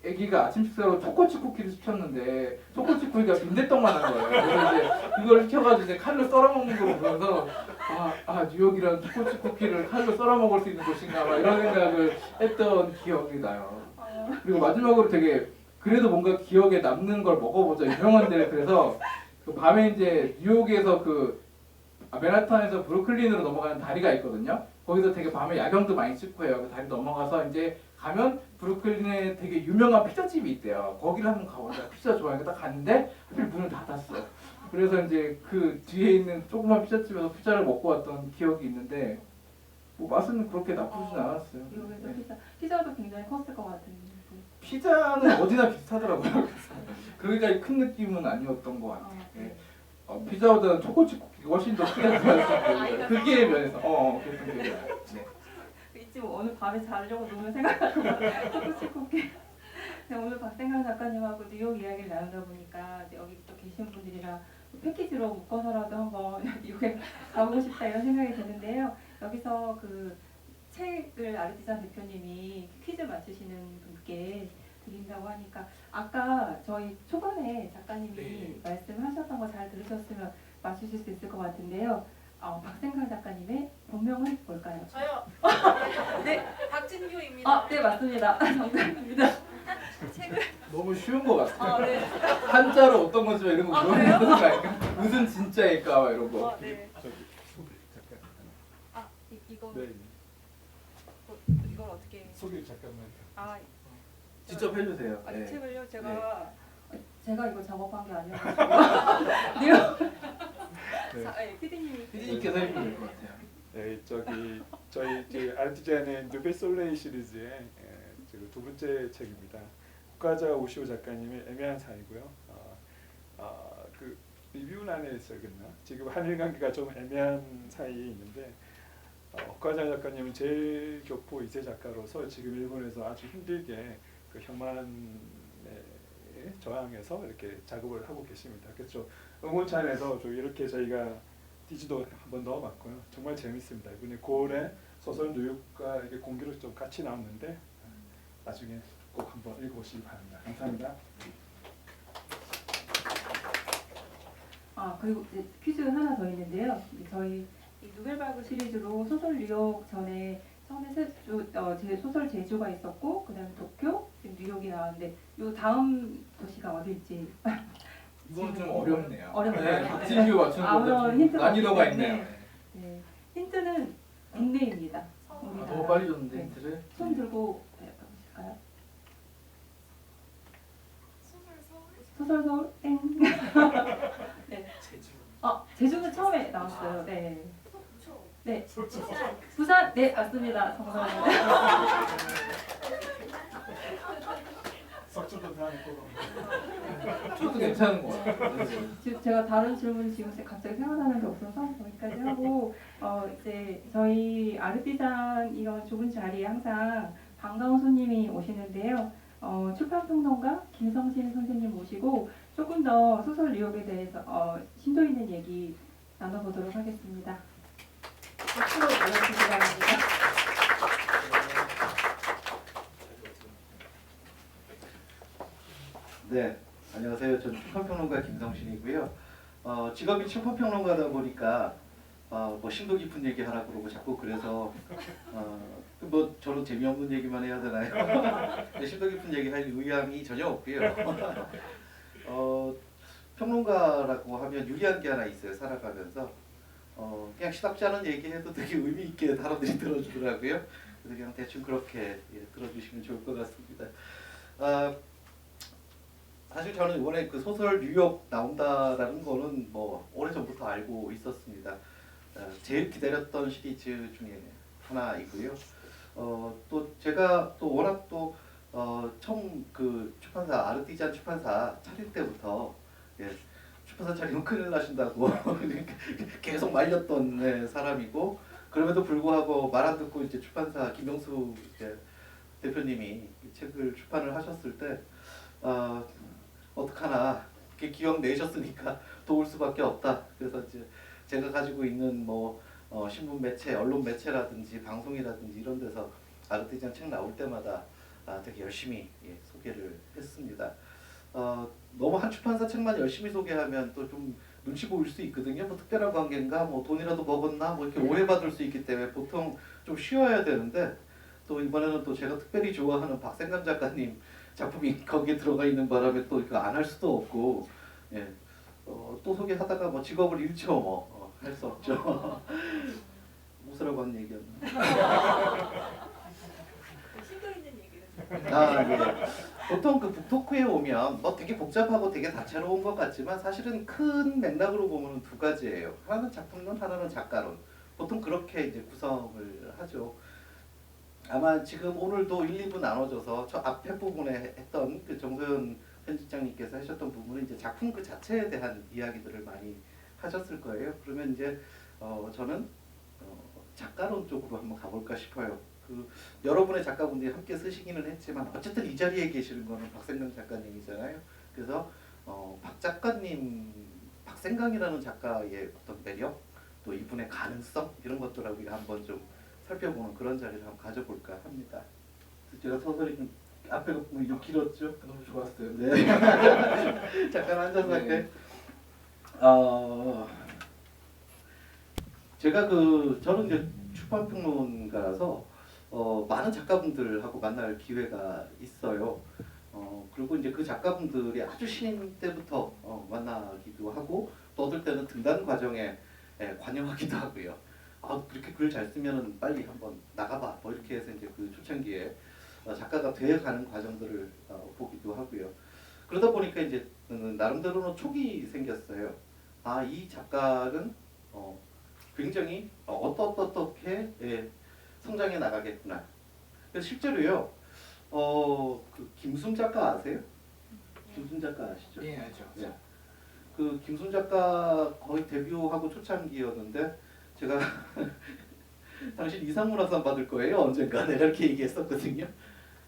[SPEAKER 1] 애기가 아침 식사로 초코칩 쿠키를 시켰는데 초코칩 쿠키가 빈대떡만한 거예요. 그래서 이제 그걸 시켜가지고 이제 칼로 썰어 먹는 걸 보면서 뉴욕이란 초코칩 쿠키를 칼로 썰어 먹을 수 있는 곳인가 막 이런 생각을 했던 기억이 나요. 그리고 마지막으로 되게 그래도 뭔가 기억에 남는 걸 먹어보자 유명한 데를 그래서 그 밤에 이제 뉴욕에서 맨하탄에서 브루클린으로 넘어가는 다리가 있거든요. 거기서 되게 밤에 야경도 많이 찍고 해요. 그 다리 넘어가서 이제 가면 브루클린에 되게 유명한 피자집이 있대요. 거기를 한번 가보자. 피자 좋아하니까 딱 갔는데 하필 문을 닫았어. 그래서 이제 그 뒤에 있는 조그만 피자집에서 피자를 먹고 왔던 기억이 있는데 뭐 맛은 그렇게 나쁘진 않았어요.
[SPEAKER 4] 뉴욕에서 피자도 굉장히 컸을 것 같은.
[SPEAKER 1] 피자는 어디나 비슷하더라고요. 그래서 그렇게까지 큰 느낌은 아니었던 것 같아요. 피자보다는 초코칩 쿠키가 훨씬 더 크게 들어갔어요. 크기의 면에서 그랬던 기억이 나요.
[SPEAKER 4] 있지 뭐 오늘 밤에 자려고 누우면 생각나고 초코칩 쿠키. 오늘 박생강 작가님하고 뉴욕 이야기를 나누다 보니까 여기 또 계신 분들이랑 패키지로 묶어서라도 한번 뉴욕에 가보고 싶다 이런 생각이 드는데요. 여기서 그 책을 아르티잔 대표님이 퀴즈 맞추시는 분께 드린다고 하니까 아까 저희 초반에 작가님이 말씀하셨던 거 잘 들으셨으면 맞추실 수 있을 것 같은데요. 박생강 작가님의 본명은 뭘까요?
[SPEAKER 5] 저요.
[SPEAKER 4] 네,
[SPEAKER 5] 박진규입니다.
[SPEAKER 4] 네 맞습니다. 정답입니다.
[SPEAKER 5] 책을
[SPEAKER 1] 너무 쉬운 것 같아요.
[SPEAKER 5] 네.
[SPEAKER 1] 한자로 어떤 건지 이런 거
[SPEAKER 5] 그래요?
[SPEAKER 1] 물어보는 거 아닐까? 무슨 진짜일까 막 이런 거.
[SPEAKER 5] 네.
[SPEAKER 3] 잠깐.
[SPEAKER 5] 이거
[SPEAKER 3] 네.
[SPEAKER 5] 이걸 어떻게?
[SPEAKER 3] 소개 잠깐만.
[SPEAKER 1] 직접 해주세요.
[SPEAKER 5] 이 책을요 제가
[SPEAKER 4] 제가 이거 작업한 게 아니어가지고
[SPEAKER 5] 피디님이
[SPEAKER 1] 피디님께서 해주면 될 것 같아요.
[SPEAKER 3] 네, 저희 아르티잔의 누베 솔레이 시리즈의 두 번째 책입니다. 국가자 오시오 작가님의 애매한 사이고요. 그 리뷰란에 써있나? 지금 한일 관계가 좀 애매한 사이에 있는데 옥과장 작가님은 제일교포 2세 작가로서 지금 일본에서 아주 힘들게 그 혐한에 저항해서 이렇게 작업을 하고 계십니다. 그래서 응원찬에서 좀 이렇게 저희가 디지도 한번 넣어봤고요. 정말 재밌습니다. 이번에 9월에 소설 뉴욕과 이게 공개로 좀 같이 나왔는데 나중에 꼭 한번 읽어보시기 바랍니다. 감사합니다.
[SPEAKER 4] 그리고 이제 퀴즈 하나 더 있는데요. 저희 이 누벨바그 시리즈로 소설 뉴욕 전에 처음에 제 소설 제주가 있었고 그다음에 도쿄, 지금 뉴욕이 나왔는데 요 다음 도시가 어딜지
[SPEAKER 1] 이건 좀 어렵네요.
[SPEAKER 4] 어렵나요?
[SPEAKER 1] 네, 박진규 맞추는
[SPEAKER 4] 아무런
[SPEAKER 1] 것도 좀
[SPEAKER 4] 힌트가
[SPEAKER 1] 난이도가
[SPEAKER 4] 없기
[SPEAKER 1] 있네요.
[SPEAKER 4] 때문에. 네. 힌트는 국내입니다. 우리나라.
[SPEAKER 1] 너무 빨리 줬는데
[SPEAKER 4] 네.
[SPEAKER 1] 힌트를.
[SPEAKER 4] 손 들고 보실까요? 소설 서울 땡. 네. 제주는 처음에 나왔어요. 네. 네. 부산 네 맞습니다. 정답입니다.
[SPEAKER 3] 석주도 다 하고.
[SPEAKER 1] 저도 괜찮은 것 같아요.
[SPEAKER 4] 지금 제가 다른 질문 지금 갑자기 생각나는 게 없어서 거기까지 하고 이제 저희 아르티잔 이런 좁은 자리에 항상 반가운 손님이 오시는데요. 출판평론가 김성신 선생님 모시고 조금 더 소설 뉴욕에 대해서 심도 있는 얘기 나눠보도록 하겠습니다. 박수로 모여주시기 바랍니다.
[SPEAKER 6] 네, 안녕하세요. 전 출판평론가 김성신이고요. 직업이 출판평론가다 보니까 뭐 심도 깊은 얘기 하라 그러고 자꾸 그래서 뭐 저는 재미없는 얘기만 해야 되나요? 네, 심도 깊은 얘기 할 의향이 전혀 없고요. 평론가라고 하면 유리한 게 하나 있어요. 살아가면서 그냥 시답지 않은 얘기해도 되게 의미 있게 사람들이 들어주더라고요. 그래서 그냥 대충 그렇게 들어주시면 좋을 것 같습니다. 사실 저는 이번에 그 소설 뉴욕 나온다라는 거는 뭐 오래전부터 알고 있었습니다. 제일 기다렸던 시리즈 중에 하나이고요. 또 제가 또 워낙 또 처음 그 출판사 아르티잔 출판사 차릴 때부터 출판사 차리면 큰일 나신다고 계속 말렸던 사람이고, 그럼에도 불구하고 말 안 듣고 이제 출판사 김영수 대표님이 이 책을 출판을 하셨을 때 어떡하나 이렇게 기왕 내셨으니까 도울 수밖에 없다. 그래서 이제 제가 가지고 있는 뭐 신문 매체, 언론 매체라든지 방송이라든지 이런 데서 아르티잔 책 나올 때마다 되게 열심히 소개를 했습니다. 너무 한 출판사 책만 열심히 소개하면 또 좀 눈치 보일 수 있거든요. 뭐 특별한 관계인가, 뭐 돈이라도 먹었나, 뭐 이렇게 오해받을 수 있기 때문에 보통 좀 쉬어야 되는데, 또 이번에는 또 제가 특별히 좋아하는 박생강 작가님 작품이 거기에 들어가 있는 바람에 또 이거 안 할 수도 없고, 또 소개하다가 뭐 직업을 잃죠, 뭐 할 수 없죠. 웃으라고 한 얘기였나?
[SPEAKER 5] 심도 있는 얘기를.
[SPEAKER 6] 예. 보통 그 북토크에 오면 뭐 되게 복잡하고 되게 다채로운 것 같지만 사실은 큰 맥락으로 보면 두 가지예요. 하나는 작품론, 하나는 작가론. 보통 그렇게 이제 구성을 하죠. 아마 지금 오늘도 1, 2부 나눠져서 저 앞에 부분에 했던 그 정소연 편집장님께서 하셨던 부분은 이제 작품 그 자체에 대한 이야기들을 많이 하셨을 거예요. 그러면 이제 저는 작가론 쪽으로 한번 가볼까 싶어요. 그 여러분의 작가분들이 함께 쓰시기는 했지만 어쨌든 이 자리에 계시는 거는 박생강 작가님이잖아요. 그래서 박 작가님, 박생강이라는 작가의 어떤 매력, 또 이분의 가능성 이런 것들을 우리가 한번 좀 살펴보는 그런 자리를 한번 가져볼까 합니다. 제가 소설이 좀 앞에 부분이 좀 길었죠?
[SPEAKER 1] 너무 좋았어요.
[SPEAKER 6] 네. 잠깐 앉아서 할게요. 제가 저는 이제 출판평론가라서 많은 작가분들하고 만날 기회가 있어요. 그리고 이제 그 작가분들이 아주 신인 때부터 만나기도 하고, 또 어떨 때는 등단 과정에 관여하기도 하고요. 그렇게 글 잘 쓰면은 빨리 한번 나가봐. 뭐 이렇게 해서 이제 그 초창기에 작가가 되어가는 과정들을 보기도 하고요. 그러다 보니까 이제 나름대로는 촉이 생겼어요. 이 작가는 굉장히 어떻게 성장해 나가겠구나. 그래서 실제로요. 그 김순 작가 아세요? 김순 작가 아시죠?
[SPEAKER 1] 예, 알죠.
[SPEAKER 6] 네. 그 김순 작가 거의 데뷔하고 초창기였는데 제가 당신 이상문화상 받을 거예요 언젠가 내가 이렇게 얘기했었거든요.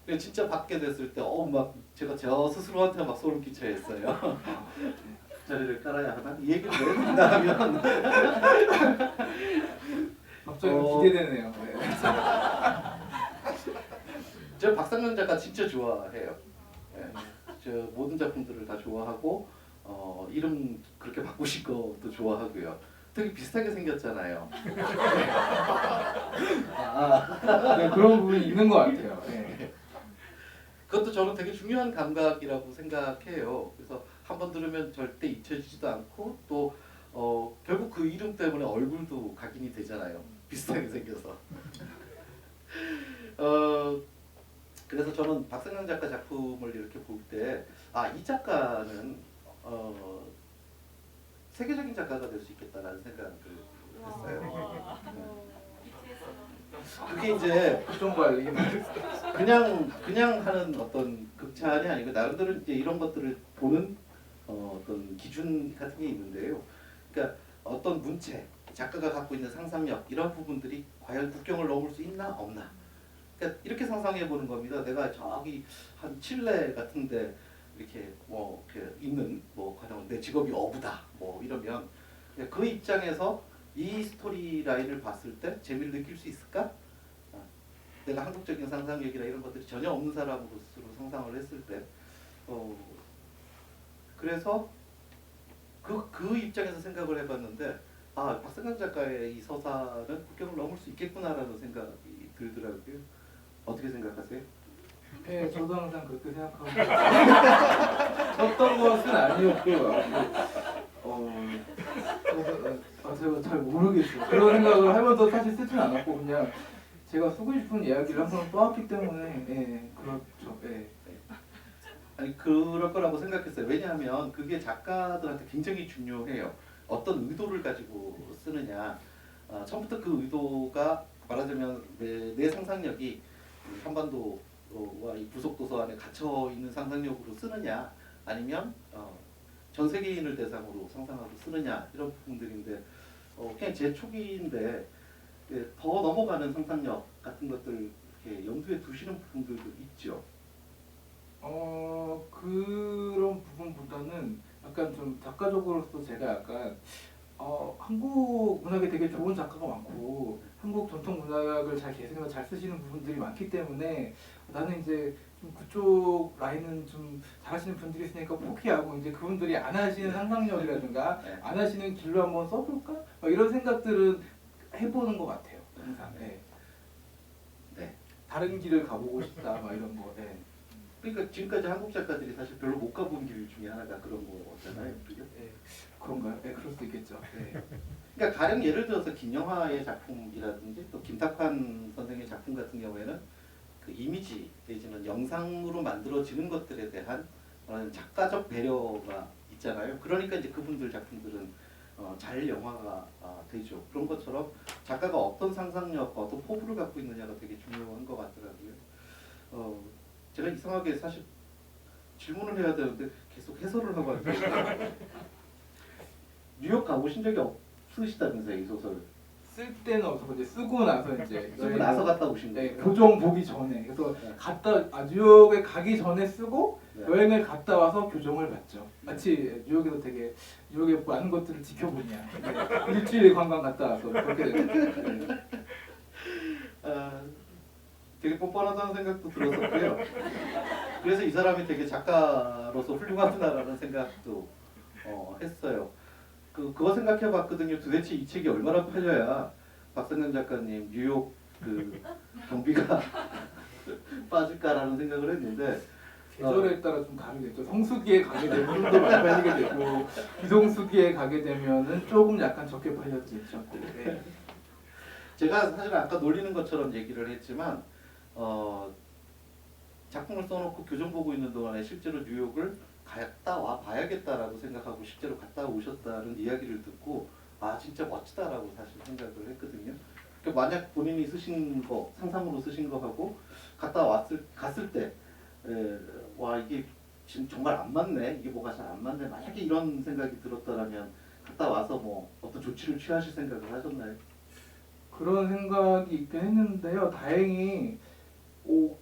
[SPEAKER 6] 근데 진짜 받게 됐을 때 막 제가 저 스스로한테 막 소름 끼쳐했어요. 자리를 깔아야 하나? 이 얘기를 왜 했나 하면
[SPEAKER 1] 갑자기 기대되네요. 네.
[SPEAKER 6] 제가 박상현 작가 진짜 좋아해요. 예, 저 모든 작품들을 다 좋아하고 이름 그렇게 바꾸실 것도 좋아하고요. 되게 비슷하게 생겼잖아요.
[SPEAKER 1] 네, 그런 부분이 있는 것 같아요. 네.
[SPEAKER 6] 그것도 저는 되게 중요한 감각이라고 생각해요. 그래서 한 번 들으면 절대 잊혀지지도 않고 또 결국 그 이름 때문에 얼굴도 각인이 되잖아요. 비슷하게 생겨서. 그래서 저는 박상현 작가 작품을 이렇게 볼 때 이 작가는 세계적인 작가가 될 수 있겠다라는 생각을 했어요. 그게 이제
[SPEAKER 1] 정말 이게
[SPEAKER 6] 그냥 하는 어떤 극찬이 아니고 나름대로 이제 이런 것들을 보는 어떤 기준 같은 게 있는데요. 그러니까 어떤 문체, 작가가 갖고 있는 상상력 이런 부분들이 과연 국경을 넘을 수 있나 없나. 그러니까 이렇게 상상해 보는 겁니다. 내가 저기 한 칠레 같은데 이렇게 이렇게 있는 가령 내 직업이 어부다 이러면 그 입장에서 이 스토리 라인을 봤을 때 재미를 느낄 수 있을까? 내가 한국적인 상상력이나 이런 것들이 전혀 없는 사람으로서 상상을 했을 때 그래서 그 입장에서 생각을 해봤는데 박상현 작가의 이 서사는 국경을 넘을 수 있겠구나라는 생각이 들더라고요. 어떻게 생각하세요?
[SPEAKER 1] 네, 저도 항상 그렇게 생각하고 썼던 것은 아니었고요. 제가 잘 모르겠어요. 그런 생각을 하면서 사실 쓰진 않았고 그냥 제가 쓰고 싶은 이야기를 항상 써왔기 때문에 그렇죠.
[SPEAKER 6] 아니 그럴 거라고 생각했어요. 왜냐하면 그게 작가들한테 굉장히 중요해요. 어떤 의도를 가지고 쓰느냐. 처음부터 그 의도가 말하자면 내 상상력이 한반도와 이 부속도서 안에 갇혀 있는 상상력으로 쓰느냐, 아니면 전 세계인을 대상으로 상상하고 쓰느냐 이런 부분들인데 그냥 제 초기인데 더 넘어가는 상상력 같은 것들 이렇게 염두에 두시는 부분들도 있죠.
[SPEAKER 1] 그런 부분보다는 약간 좀 작가적으로서 제가 약간 한국 문학에 되게 좋은 작가가 많고 한국 전통 문학을 잘 계승해서 잘 쓰시는 부분들이 많기 때문에 나는 이제 좀 그쪽 라인은 좀 잘하시는 분들이 있으니까 포기하고 이제 그분들이 안 하시는 상상력이라든가 안 하시는 길로 한번 써볼까? 이런 생각들은 해보는 것 같아요. 항상. 네. 다른 길을 가보고 싶다 이런 거. 네.
[SPEAKER 6] 그러니까 지금까지 한국 작가들이 사실 별로 못 가본 길 중에 하나가 그런 거잖아요. 그죠?
[SPEAKER 1] 네. 그런가요? 네, 그럴 수 있겠죠. 네.
[SPEAKER 6] 그러니까 가령 예를 들어서 김영하의 작품이라든지 또 김탁환 선생의 작품 같은 경우에는 그 이미지 내지는 영상으로 만들어지는 것들에 대한 작가적 배려가 있잖아요. 그러니까 이제 그분들 작품들은 잘 영화가 되죠. 그런 것처럼 작가가 어떤 상상력, 어떤 포부를 갖고 있느냐가 되게 중요한 것 같더라고요. 제가 이상하게 사실 질문을 해야 되는데 계속 해설을 하고 왔어요. 뉴욕 가보신 적이 없으시다면서요, 이 소설?
[SPEAKER 1] 쓸 때는 없었고 이제 쓰고 나서 이제
[SPEAKER 6] 쓰고 나서 갔다 오신 거예요?
[SPEAKER 1] 네, 교정 보기 전에. 그래서 뉴욕에 가기 전에 쓰고 여행을 갔다 와서 교정을 받죠. 마치 뉴욕에서 되게 뉴욕에 많은 것들을 지켜보냐. 일주일 관광 갔다 와서 그렇게 되는.
[SPEAKER 6] 되게 뻔뻔하다는 생각도 들었었고요. 그래서 이 사람이 되게 작가로서 훌륭하구나라는 생각도 했어요. 그거 생각해봤거든요. 도대체 이 책이 얼마나 팔려야 박상현 작가님 뉴욕 그 경비가 빠질까라는 생각을 했는데
[SPEAKER 1] 계절에 따라 좀 다르겠죠. 성수기에 가게 되면 좀 더 많이 팔리게 되고 비성수기에 가게 되면은 조금 약간 적게 팔렸겠죠. 네.
[SPEAKER 6] 제가 사실 아까 놀리는 것처럼 얘기를 했지만 작품을 써놓고 교정 보고 있는 동안에 실제로 뉴욕을 갔다 와 봐야겠다라고 생각하고 실제로 갔다 오셨다는 이야기를 듣고 진짜 멋지다라고 사실 생각을 했거든요. 그러니까 만약 본인이 쓰신 거 상상으로 쓰신 거 하고 갔을 때 이게 지금 정말 안 맞네, 이게 뭐가 잘 안 맞네, 만약에 이런 생각이 들었다라면 갔다 와서 뭐 어떤 조치를 취하실 생각을 하셨나요?
[SPEAKER 1] 그런 생각이 있긴 했는데요. 다행히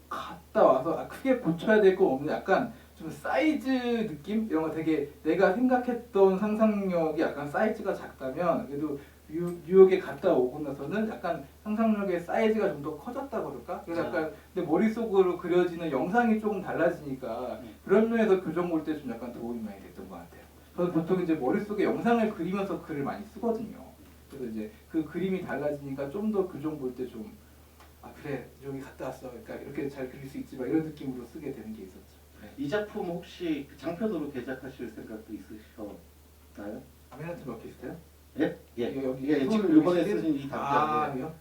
[SPEAKER 1] 갔다 와서 크게 고쳐야 될 거 없는 약간 좀 사이즈 느낌 이런 거 되게 내가 생각했던 상상력이 약간 사이즈가 작다면 그래도 뉴욕에 갔다 오고 나서는 약간 상상력의 사이즈가 좀 더 커졌다 그럴까? 그래서 약간 내 머릿속으로 그려지는 영상이 조금 달라지니까 그런 면에서 교정 볼 때 좀 약간 도움이 많이 됐던 것 같아요. 저는 보통 이제 머릿속에 영상을 그리면서 글을 많이 쓰거든요. 그래서 이제 그 그림이 달라지니까 좀 더 교정 볼 때 좀 그래 여기 갔다 왔어. 그러니까 이렇게 잘 그릴 수 있지 막 이런 느낌으로 쓰게 되는 게 있었죠. 네.
[SPEAKER 6] 이 작품 혹시 장편으로 개작하실 생각도 있으셨나요?
[SPEAKER 1] 아멘한테 몇 개 있어요?
[SPEAKER 6] 예? 예.
[SPEAKER 1] 여기
[SPEAKER 6] 예, 지금
[SPEAKER 1] 손을
[SPEAKER 6] 이번에
[SPEAKER 1] 쓰신-
[SPEAKER 6] 쓰신 이 단편.
[SPEAKER 1] 요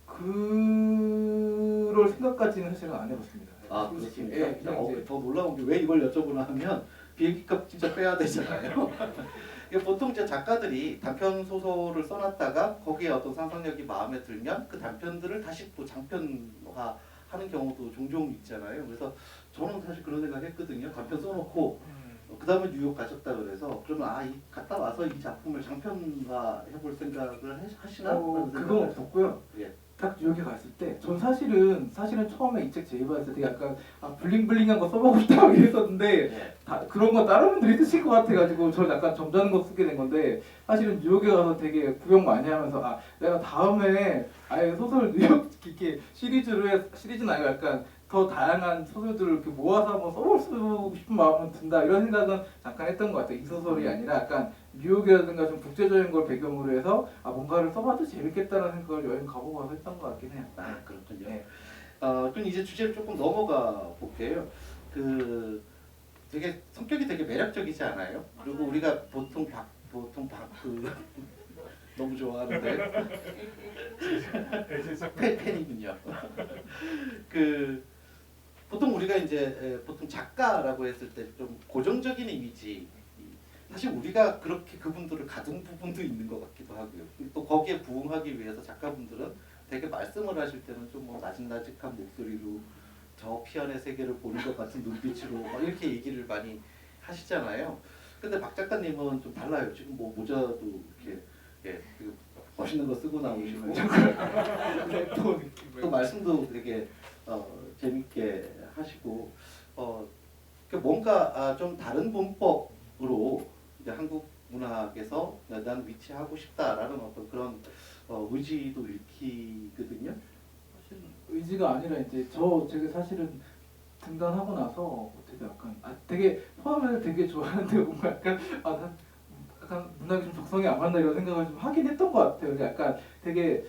[SPEAKER 1] 그럴 생각까지는 사실은 안 해봤습니다.
[SPEAKER 6] 아,
[SPEAKER 1] 솔직히.
[SPEAKER 6] 그렇습니까?
[SPEAKER 1] 예, 그냥 이제
[SPEAKER 6] 더 놀라운 게 왜 이걸 여쭤보나 하면 비행기값 진짜 빼야 되잖아요. 이게 보통 이제 작가들이 단편 소설을 써놨다가 거기에 어떤 상상력이 마음에 들면 그 단편들을 다시 또 장편화 하는 경우도 종종 있잖아요. 그래서 저는 사실 그런 생각했거든요. 단편 써놓고 그 다음에 뉴욕 가셨다 그래서 그러면 갔다 와서 이 작품을 장편화 해볼 생각을 하시나? 하는
[SPEAKER 1] 그건
[SPEAKER 6] 생각을
[SPEAKER 1] 없었고요.
[SPEAKER 6] 예.
[SPEAKER 1] 딱 뉴욕에 갔을 때, 전 사실은 처음에 이 책 제의받았을 때 약간 블링블링한 거 써보고 싶다고 이랬었는데
[SPEAKER 6] 예.
[SPEAKER 1] 다 그런 거 다른 분들이 쓰실 것 같아가지고 저는 약간 점잖은 거 쓰게 된 건데 사실은 뉴욕에 가서 되게 구경 많이 하면서 내가 다음에 아예 소설 뉴욕 이렇게 시리즈는 아니고 약간 더 다양한 소설들을 이렇게 모아서 한번 써보고 싶은 마음은 든다 이런 생각은 잠깐 했던 것 같아요. 이 소설이 아니라 약간 뉴욕이라든가 좀 국제적인 걸 배경으로 해서 뭔가를 써봐도 재밌겠다는 생각을 여행 가보고 와서 했던 것 같긴 해요.
[SPEAKER 6] 그렇군요.
[SPEAKER 1] 네.
[SPEAKER 6] 그럼 이제 주제를 조금 넘어가 볼게요. 되게 성격이 되게 매력적이지 않아요? 그리고 우리가 보통 너무 좋아하는데 팬이군요. 보통 우리가 이제 보통 작가라고 했을 때 좀 고정적인 이미지. 사실 우리가 그렇게 그분들을 가둔 부분도 있는 것 같기도 하고요. 또 거기에 부응하기 위해서 작가분들은 되게 말씀을 하실 때는 좀 나직나직한 목소리로 저 피안의 세계를 보는 것 같은 눈빛으로 이렇게 얘기를 많이 하시잖아요. 근데 박 작가님은 좀 달라요. 지금 모자도 이렇게 되게 멋있는 거 쓰고 나오시고 또 말씀도 되게 재밌게 하시고 뭔가 좀 다른 문법으로 이제 한국 문학에서 난 위치하고 싶다라는 어떤 그런 의지도 읽히거든요.
[SPEAKER 1] 사실 의지가 아니라 이제 제가 사실은 등단하고 나서 되게 약간 되게 처음에는 되게 좋아하는데 뭔가 약간 약간 문학이 좀 적성에 안 맞나 이런 생각을 좀 하긴 했던 것 같아요. 근데 약간 되게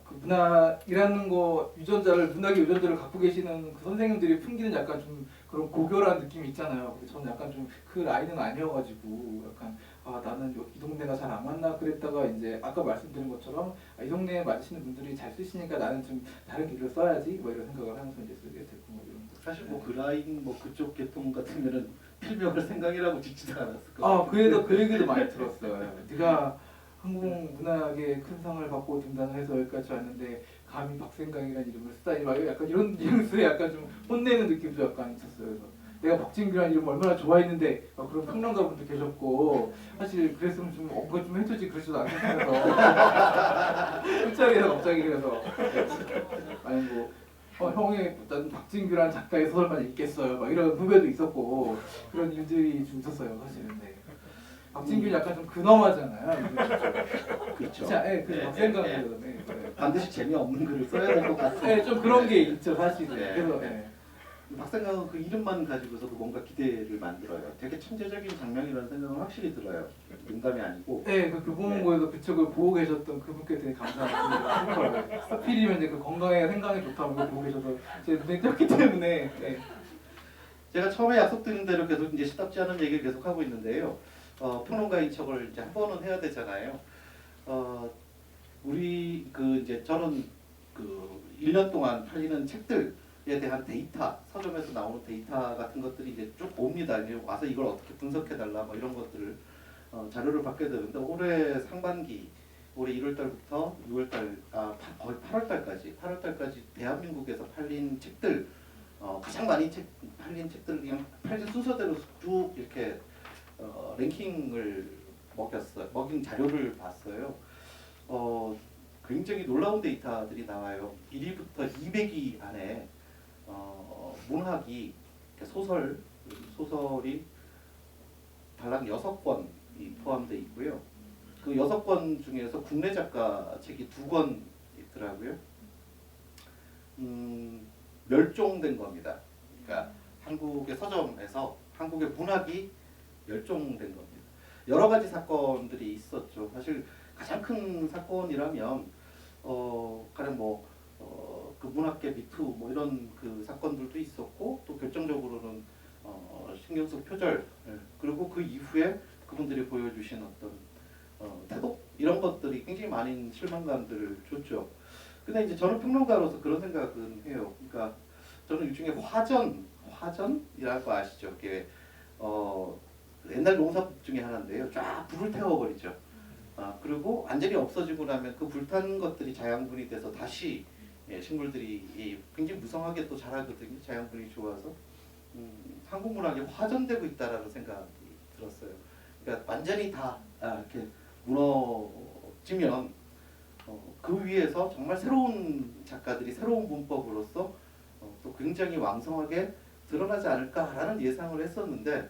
[SPEAKER 1] 그 문학이라는 거 문학의 유전자를 갖고 계시는 그 선생님들이 풍기는 약간 좀 그런 고결한 느낌이 있잖아요. 근데 저는 약간 좀 그 라인은 아니어가지고 약간 나는 이 동네가 잘 안 맞나 그랬다가 이제 아까 말씀드린 것처럼 이 동네에 맞으시는 분들이 잘 쓰시니까 나는 좀 다른 길을 써야지 뭐 이런 생각을 하면서 이제 쓰게 됐고 뭐 이런 거.
[SPEAKER 6] 사실 그 라인 그쪽 계통 같으면은 필명을 생각이라고 짓지도 않았을 거예요.
[SPEAKER 1] 그래도 그 얘기도 많이 들었어요. 네가 한국 문학의 큰 상을 받고 등단을 해서 여기까지 왔는데 감히 박생강이라는 이름을 쓰다니 막 약간 이런 뉘앙스에 약간 좀 혼내는 느낌도 약간 있었어요. 그래서 내가 박진규라는 이름 얼마나 좋아했는데 그런 평론가분도 계셨고 사실 그랬으면 좀 언급 좀 해주지 그러지도 않으면서 술자리에서 갑자기 그래서 아니 형이 난 박진규라는 작가의 소설만 읽겠어요 막 이런 후배도 있었고 그런 일들이 좀 있었어요 사실은. 네. 박진규는 약간 좀 근엄하잖아요.
[SPEAKER 6] 그렇죠.
[SPEAKER 1] 그 박생강이거든요.
[SPEAKER 6] 반드시 재미없는 글을 써야 될 것 같아요.
[SPEAKER 1] 네, 좀 그런 게 있죠 사실은.
[SPEAKER 6] 네.
[SPEAKER 1] 그래서
[SPEAKER 6] 박생강은 그 이름만 가지고서도 뭔가 기대를 만들어요. 되게 천재적인 장면이라는 생각은 확실히 들어요. 농담이 아니고.
[SPEAKER 1] 그 교보문고에서 그쪽을 보고 계셨던 그분께 되게 감사합니다. 하필이면 이제 그 건강에 생강이 좋다고 보고 계셔서 제 눈에 띄었기 때문에. 네.
[SPEAKER 6] 제가 처음에 약속드린 대로 계속 이제 시답지 않은 얘기를 계속 하고 있는데요. 평론가인 척을 이제 한 번은 해야 되잖아요. 저는 1년 동안 팔리는 책들에 대한 데이터, 서점에서 나오는 데이터 같은 것들이 이제 쭉 옵니다. 이제 와서 이걸 어떻게 분석해 달라 뭐 이런 것들을 자료를 받게 되는데 올해 상반기 올해 1월달부터 6월달 거의 8월달까지 대한민국에서 팔린 책들 가장 많이 팔린 책들을 그냥 팔린 순서대로 쭉 이렇게 랭킹을 먹인 자료를 봤어요. 굉장히 놀라운 데이터들이 나와요. 1위부터 200위 안에 문학이 소설이 달랑 6권이 포함되어 있고요. 그 6권 중에서 국내 작가 책이 2권 있더라고요. 멸종된 겁니다. 그러니까 한국의 서점에서 한국의 문학이 멸종된 겁니다. 여러 가지 사건들이 있었죠. 사실 가장 큰 사건이라면 가령 그 문학계 미투 뭐 이런 그 사건들도 있었고 또 결정적으로는 신경숙 표절 그리고 그 이후에 그분들이 보여주신 어떤 태도 이런 것들이 굉장히 많은 실망감들을 줬죠. 근데 이제 저는 평론가로서 그런 생각은 해요. 그러니까 저는 일종의 화전이랄 거 아시죠? 이게 옛날 농사법 중에 하나인데요. 쫙 불을 태워버리죠. 그리고 완전히 없어지고 나면 그 불탄 것들이 자양분이 돼서 다시 식물들이 굉장히 무성하게 또 자라거든요. 자양분이 좋아서 한국 문학이 화전되고 있다라는 생각이 들었어요. 그러니까 완전히 다 이렇게 무너지면 그 위에서 정말 새로운 작가들이 새로운 문법으로서 또 굉장히 왕성하게 드러나지 않을까라는 예상을 했었는데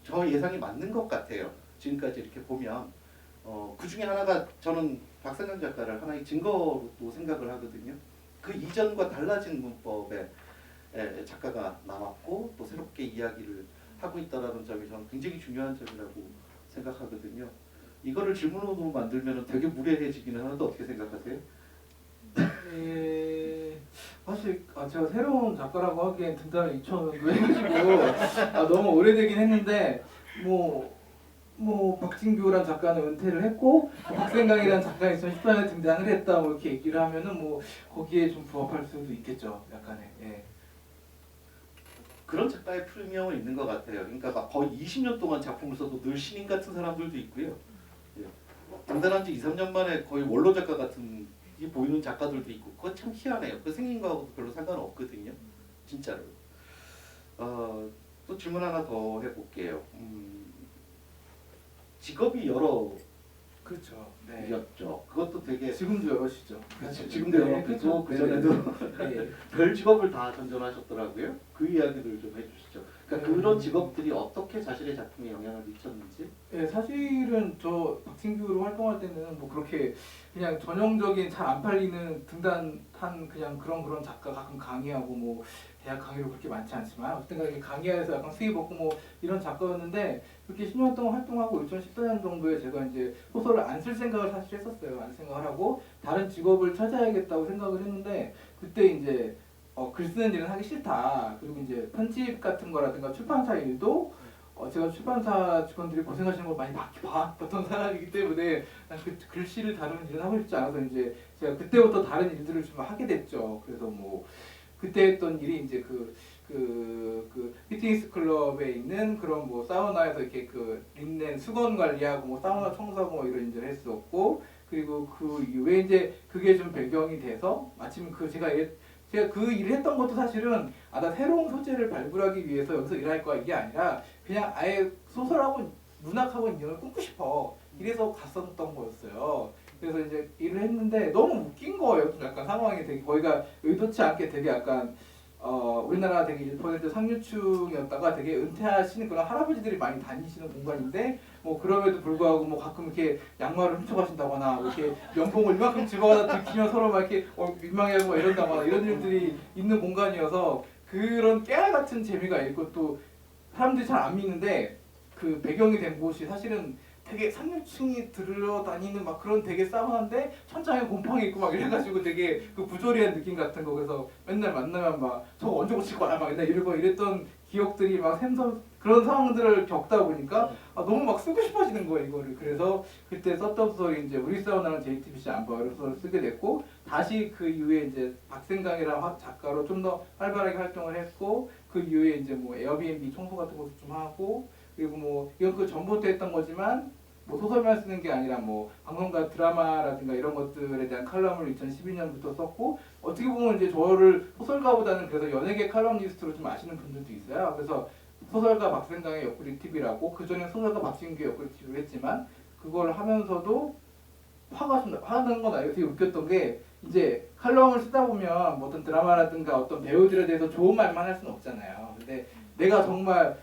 [SPEAKER 6] 저 예상이 맞는 것 같아요. 지금까지 이렇게 보면 그 중에 하나가 저는 박상현 작가를 하나의 증거로 또 생각을 하거든요. 그 이전과 달라진 문법의 작가가 나왔고 또 새롭게 이야기를 하고 있다는 점이 저는 굉장히 중요한 점이라고 생각하거든요. 이거를 질문으로 만들면 되게 무례해지기는 하는데 어떻게 생각하세요?
[SPEAKER 1] 사실 제가 새로운 작가라고 하기엔 등단을 2000년도 해가지고 너무 오래되긴 했는데 뭐 박진규란 작가는 은퇴를 했고 박생강이라는 작가는 2014년에 등단을 했다 뭐 이렇게 얘기를 하면은 뭐 거기에 좀 부합할 수도 있겠죠. 약간의
[SPEAKER 6] 그런 작가의 프리미엄은 있는 것 같아요. 그러니까 막 거의 20년 동안 작품을 써도 늘 신인 같은 사람들도 있고요. 등단한 지 2, 3년 만에 거의 원로 작가 같은 게 보이는 작가들도 있고 그건 참 희한해요. 그 생긴 거하고도 별로 상관없거든요. 진짜로. 또 질문 하나 더 해볼게요. 직업이 여러
[SPEAKER 1] 그렇죠.
[SPEAKER 6] 이었죠. 그것도 되게
[SPEAKER 1] 지금도 여러시죠.
[SPEAKER 6] 그렇죠. 지금도 여러
[SPEAKER 1] 그렇죠.
[SPEAKER 6] 그 전에도
[SPEAKER 1] 네.
[SPEAKER 6] 별 직업을 다 전전하셨더라고요. 그 이야기들 좀 해주시죠. 그러니까 그런 직업들이 어떻게 자신의 작품에 영향을 미쳤는지.
[SPEAKER 1] 네, 사실은 저 박진규로 활동할 때는 뭐 그렇게 그냥 전형적인 잘 안 팔리는 등단한 그냥 그런 작가 가끔 강의하고 뭐 대학 강의로 그렇게 많지 않지만 어쨌든 간에 강의하에서 약간 수입 얻고 뭐 이런 작가였는데 그렇게 10년 동안 활동하고 2014년 정도에 제가 이제 소설을 안 쓸 생각을 사실 했었어요. 안 생각을 하고 다른 직업을 찾아야겠다고 생각을 했는데 그때 이제 글 쓰는 일은 하기 싫다. 그리고 이제 편집 같은 거라든가 출판사 일도 제가 출판사 직원들이 고생하시는 걸 많이 봤던 사람이기 때문에 난 그 글씨를 다루는 일은 하고 싶지 않아서 이제 제가 그때부터 다른 일들을 좀 하게 됐죠. 그래서 뭐 그때 했던 일이 이제 그 피트니스 클럽에 있는 그런 뭐 사우나에서 이렇게 그 린넨 수건 관리하고 뭐 사우나 청소하고 뭐 이런 일을 했었고 그리고 그 이후에 이제 그게 좀 배경이 돼서 마침 제가 그 일을 했던 것도 사실은 나 새로운 소재를 발굴하기 위해서 여기서 일할 거야 이게 아니라 그냥 아예 소설하고 문학하고 인연을 끊고 싶어 이래서 갔었던 거였어요. 그래서 이제 일을 했는데 너무 웃긴 거예요. 좀 약간 상황이 되게 거기가 의도치 않게 되게 약간 우리나라 되게 1% 상류층이었다가 되게 은퇴하시는 그런 할아버지들이 많이 다니시는 공간인데 뭐 그럼에도 불구하고 뭐 가끔 이렇게 양말을 훔쳐가신다거나 뭐 이렇게 연봉을 이만큼 집어가다 들키면 서로 막 이렇게 민망해하고 막 이런다거나 이런 일들이 있는 공간이어서 그런 깨알 같은 재미가 있고 또 사람들이 잘 안 믿는데 그 배경이 된 곳이 사실은 되게 상류층이 들어다니는 막 그런 되게 사우나인데 천장에 곰팡이 있고 막 이래가지고 되게 그 부조리한 느낌 같은 거 그래서 맨날 만나면 막 저거 언제 고칠 거야 막 맨날 이러고 이랬던 기억들이 막 그런 상황들을 겪다 보니까 너무 막 쓰고 싶어지는 거예요 이거를. 그래서 그때 썼던 소설이 이제 우리 사우나는 JTBC 안보아를 소설을 쓰게 됐고 다시 그 이후에 이제 박생강이라는 작가로 좀 더 활발하게 활동을 했고 그 이후에 이제 뭐 에어비앤비 청소 같은 것도 좀 하고 그리고 뭐 이건 그 전부터 했던 거지만 뭐 소설만 쓰는 게 아니라 뭐 방송과 드라마라든가 이런 것들에 대한 칼럼을 2012년부터 썼고 어떻게 보면 이제 저를 소설가보다는 그래서 연예계 칼럼니스트로 좀 아시는 분들도 있어요. 그래서 소설가 박생강의 옆구리 TV라고 그 전에 소설가 박진규의 옆구리 TV를 했지만 그걸 하면서도 화는 건 아니고 되게 웃겼던 게 이제 칼럼을 쓰다 보면 뭐 어떤 드라마라든가 어떤 배우들에 대해서 좋은 말만 할 수는 없잖아요. 근데 내가 정말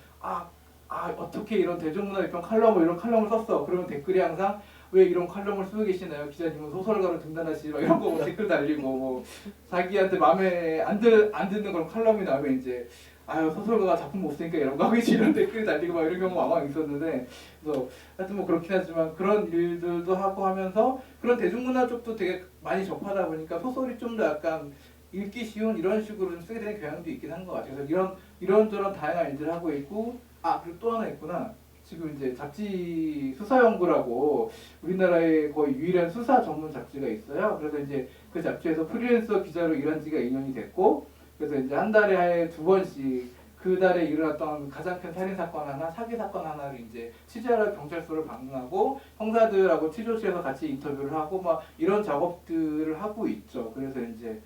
[SPEAKER 1] 어떻게 이런 대중문화 비평 칼럼을 이런 칼럼을 썼어. 그러면 댓글이 항상 왜 이런 칼럼을 쓰고 계시나요? 기자님은 소설가로 등단하시지 막 이런 거 댓글 달리고 뭐 자기한테 마음에 안 드는 그런 칼럼이 나오면 이제 아유 소설가가 작품 못 쓰니까 이런 거 하겠지 이런 댓글이 달리고 막 이런 경우가 왕왕 있었는데 그래서 하여튼 뭐 그렇긴 하지만 그런 일들도 하고 하면서 그런 대중문화 쪽도 되게 많이 접하다 보니까 소설이 좀 더 약간 읽기 쉬운 이런 식으로 좀 쓰게 되는 경향도 있긴 한 것 같아요. 그래서 이런저런 다양한 일들을 하고 있고 그리고 또 하나 있구나. 지금 이제 잡지 수사연구라고 우리나라의 거의 유일한 수사 전문 잡지가 있어요. 그래서 이제 그 잡지에서 프리랜서 기자로 일한 지가 2년이 됐고 그래서 이제 한 달에 2번씩 그 달에 일어났던 가장 큰 살인 사건 하나, 사기 사건 하나를 이제 취재하러 경찰서를 방문하고 형사들하고 취조실에서 같이 인터뷰를 하고 막 이런 작업들을 하고 있죠. 그래서 이제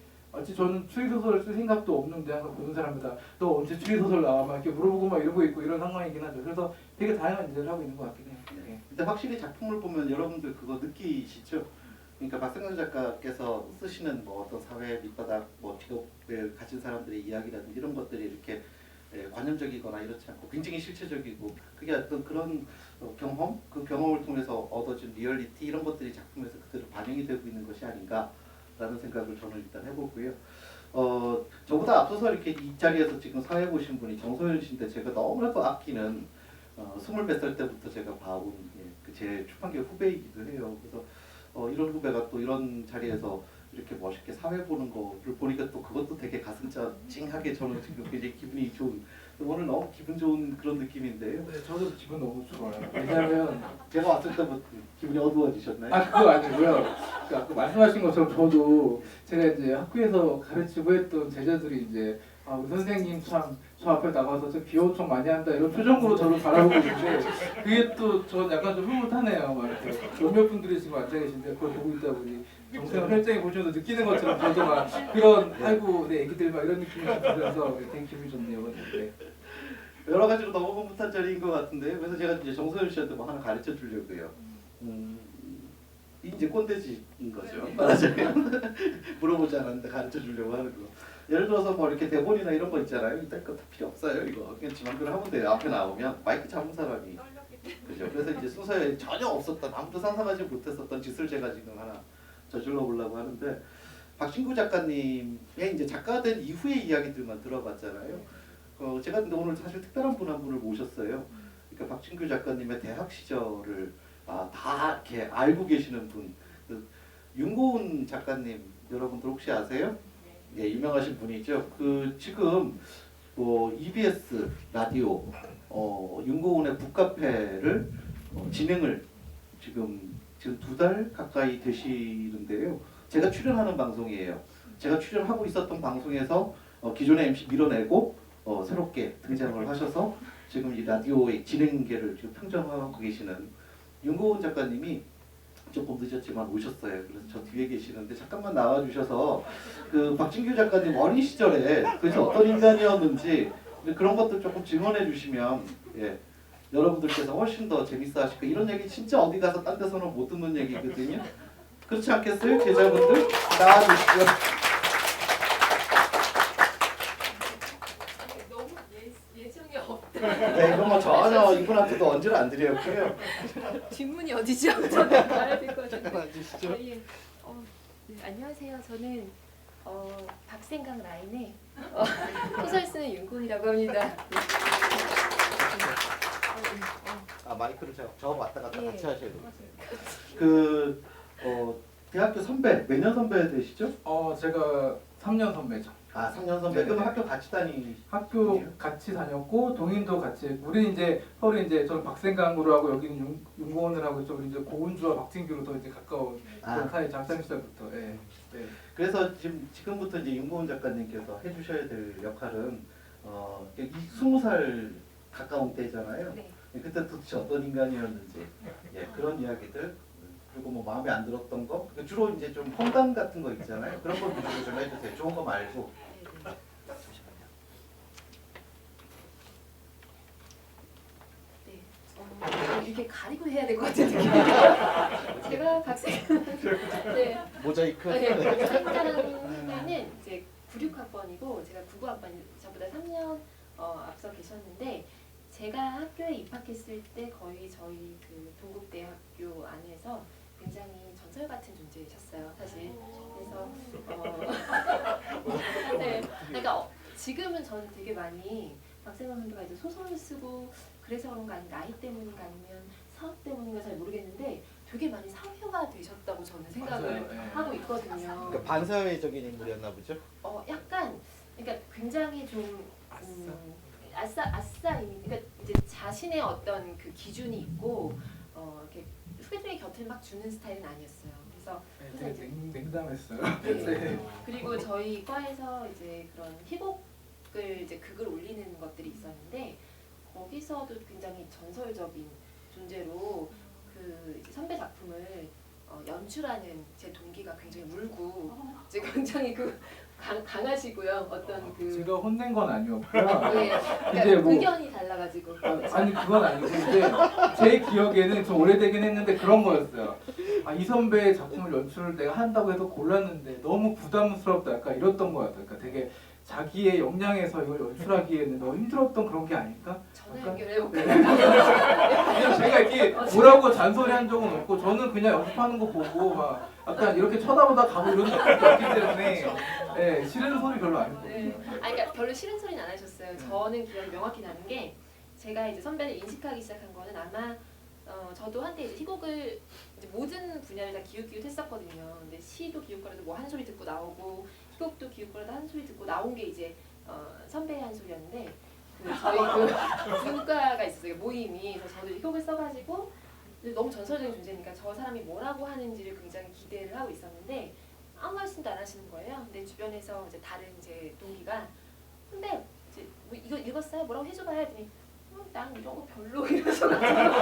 [SPEAKER 1] 저는 추리소설을 쓸 생각도 없는데 항상 보는 사람마다 너 언제 추리소설 나와? 막 이렇게 물어보고 막 이러고 있고 이런 상황이긴 하죠. 그래서 되게 다양한 일을 하고 있는 것 같긴 해요. 네.
[SPEAKER 6] 근데 확실히 작품을 보면 여러분들 그거 느끼시죠? 그러니까 박상현 작가께서 쓰시는 뭐 어떤 사회 밑바닥 뭐 직업을 가진 사람들의 이야기라든지 이런 것들이 이렇게 관념적이거나 이렇지 않고 굉장히 실체적이고 그게 어떤 그런 경험, 그 경험을 통해서 얻어진 리얼리티 이런 것들이 작품에서 그대로 반영이 되고 있는 것이 아닌가라는 생각을 저는 일단 해보고요. 저보다 앞서서 이렇게 이 자리에서 지금 사회 보신 분이 정소연 씨인데 제가 너무나도 아끼는 20몇 살 때부터 제가 봐온 제 출판계 후배이기도 해요. 그래서 이런 후배가 또 이런 자리에서 이렇게 멋있게 사회 보는 거를 보니까 또 그것도 되게 가슴 찡하게 저는 지금 굉장히 기분이 좋은 오늘 너무 기분 좋은 그런 느낌인데요.
[SPEAKER 1] 네, 저도 기분 너무 좋아요. 왜냐하면
[SPEAKER 6] 제가 왔을 때부터 기분이 어두워지셨나요?
[SPEAKER 1] 그거 아니고요. 그러니까 아까 말씀하신 것처럼 저도 제가 이제 학교에서 가르치고 했던 제자들이 이제 우리 선생님 참 저 앞에 나가서 저 귀여운 척 많이 한다 이런 표정으로 저를 바라보고 있는데 그게 또 전 약간 좀 흐뭇하네요. 막 이렇게 몇몇 분들이 지금 앉아 계신데 그걸 보고 있다 보니 정세영 혈장이 보시면서 느끼는 것처럼 저도 막 그런 아이고 내 애기들 막 이런 느낌이 들어서 되게 기분이 좋네요. 네.
[SPEAKER 6] 여러 가지로 너무 흐뭇한 자리인 것 같은데 그래서 제가 이제 정소연 씨한테 뭐 하나 가르쳐 주려고요. 이제 꼰대지인 거죠. 말하자면 물어보지 않았는데 가르쳐 주려고 하는 거. 예를 들어서 뭐 이렇게 대본이나 이런 거 있잖아요. 이딴 거 다 필요 없어요. 이거 그냥 지만대로 하면 돼요. 앞에 나오면 마이크 잡은 사람이 그죠. 그래서 이제 수사에 전혀 없었던 아무도 상상하지 못했었던 짓을 제가 지금 하나 저질러 보려고 하는데 박신구 작가님의 이제 작가 된 이후의 이야기들만 들어봤잖아요. 제가 근데 오늘 사실 특별한 분 한 분을 모셨어요. 그러니까 박신구 작가님의 대학 시절을 다 이렇게 알고 계시는 분. 윤고은 작가님 여러분들 혹시 아세요? 예, 유명하신 분이죠. 그 지금 뭐 EBS 라디오 윤고은의 북카페를 진행을 지금 2달 가까이 되시는데요. 제가 출연하는 방송이에요. 제가 출연하고 있었던 방송에서 기존의 MC 밀어내고 새롭게 등장을 하셔서 지금 이 라디오의 진행계를 지금 평정하고 계시는 윤고은 작가님이 조금 늦었지만 오셨어요. 그래서 저 뒤에 계시는데 잠깐만 나와주셔서 그 박진규 작가님 어린 시절에 도대체 어떤 인간이었는지 그런 것들 조금 증언해 주시면 여러분들께서 훨씬 더 재밌어 하실 거예요. 이런 얘기 진짜 어디 가서 딴 데서는 못 듣는 얘기거든요. 그렇지 않겠어요? 제자분들 나와주시죠.
[SPEAKER 5] 너무 예정이 없다.
[SPEAKER 6] 네, 이런 거 전혀 이분한테도 언제를 안 드렸고요.
[SPEAKER 5] 질문이 어디죠? 저는 가야 될 것 같은데.
[SPEAKER 6] 나와주시죠.
[SPEAKER 5] 예. 네, 안녕하세요. 저는 박생강 라인의 소설 쓰는 윤고은이라고 합니다.
[SPEAKER 6] 마이크를 저 왔다 갔다
[SPEAKER 5] 예.
[SPEAKER 6] 같이 하셔야 돼요. 대학교 선배 몇 년 선배 되시죠?
[SPEAKER 1] 제가 3년 선배죠.
[SPEAKER 6] 3년 선배.
[SPEAKER 1] 네네.
[SPEAKER 6] 그럼 학교 같이
[SPEAKER 1] 학교 같이 다녔고 동인도 같이 했고 우리 이제 서로 이제 저는 박생강으로 하고 여기는 윤고은을 하고 좀 이제 고은주와 박진규로 더 이제 가까운 그런 사이 작년 시절부터. 네.
[SPEAKER 6] 그래서 지금부터 이제 윤고은 작가님께서 해주셔야 될 역할은 20살 가까운 때잖아요.
[SPEAKER 5] 네.
[SPEAKER 6] 그때 도대체 어떤 인간이었는지 그런 이야기들 그리고 뭐 마음에 안 들었던 거 주로 이제 좀 험담 같은 거 있잖아요. 그런 걸 위주로 좀 해주세요. 좋은 거 말고.
[SPEAKER 5] 네. 이렇게 가리고 해야 될 것 같은 느낌. 제가 박세경 네.
[SPEAKER 6] 모자이크.
[SPEAKER 5] 박세경은 이제 96학번이고 제가 99학번이 저보다 3년 앞서 계셨는데 제가 학교에 입학했을 때 거의 저희 그 동국대학교 안에서 굉장히 전설 같은 존재이셨어요, 사실. 그래서 네, 그러니까 지금은 저는 되게 많이 박세경 선배가 이제 소설을 쓰고 그래서 그런가 아니면 나이 때문인가 아니면 사업 때문인가 잘 모르겠는데 되게 많이 사회화 되셨다고 저는 생각을
[SPEAKER 1] 맞아요. 네.
[SPEAKER 5] 하고 있거든요.
[SPEAKER 6] 그러니까 반사회적인 인물이었나 보죠.
[SPEAKER 5] 약간 그러니까 굉장히 좀 아싸 그러니까 이제 자신의 어떤 그 기준이 있고 이렇게 후배들의 곁을 막 주는 스타일은 아니었어요. 그래서
[SPEAKER 1] 네, 되게 냉담했어요.
[SPEAKER 5] 네. 그리고 저희 과에서 이제 그런 희곡을 이제 극을 올리는 것들이 있었는데 거기서도 굉장히 전설적인 존재로 그 이제 선배 작품을 연출하는 제 동기가 굉장히 물고 이제 굉장히 강하시고요. 어떤 그
[SPEAKER 1] 제가 혼낸 건 아니었고요.
[SPEAKER 5] 예, 그러니까
[SPEAKER 1] 이제 뭐-
[SPEAKER 5] 의견이 달라가지고
[SPEAKER 1] 아니 그건 아니고 이제 제 기억에는 좀 오래되긴 했는데 그런 거였어요. 이 선배의 작품을 연출을 내가 한다고 해서 골랐는데 너무 부담스럽다 약간 이랬던 거 같아요. 그러니까 되게 자기의 역량에서 이걸 연출하기에는 너무 힘들었던 그런 게 아닐까?
[SPEAKER 5] 전화
[SPEAKER 1] 약간-
[SPEAKER 5] 연결해볼까요?
[SPEAKER 1] 그냥 제가 이렇게 뭐라고 잔소리한 적은 없고 저는 그냥 연습하는 거 보고 막 약간 이렇게 쳐다보다 가고 이런 적도 없기 때문에 네, 싫은 소리 별로 안 했거든요.
[SPEAKER 5] 네. 그러니까 별로 싫은 소리는 안 하셨어요. 저는 기억이 명확히 나는 게 제가 이제 선배를 인식하기 시작한 거는 아마 저도 한때 이제 희곡을 이제 모든 분야를 다 기웃기웃했었거든요. 근데 시도 기웃거려도 뭐 한 소리 듣고 나오고 희곡도 기웃거려도 한 소리 듣고 나온 게 이제 선배의 한 소리였는데 저희 그 분과가 있었어요. 모임이. 그래서 저도 희곡을 써가지고 너무 전설적인 존재니까 저 사람이 뭐라고 하는지를 굉장히 기대를 하고 있었는데 아무 말씀도 안 하시는 거예요. 근데 주변에서 이제 다른 제 동기가 선배 이제 뭐 이거 읽었어요? 뭐라고 해줘봐야 했더니 난 이런 거 별로 이러셔가지고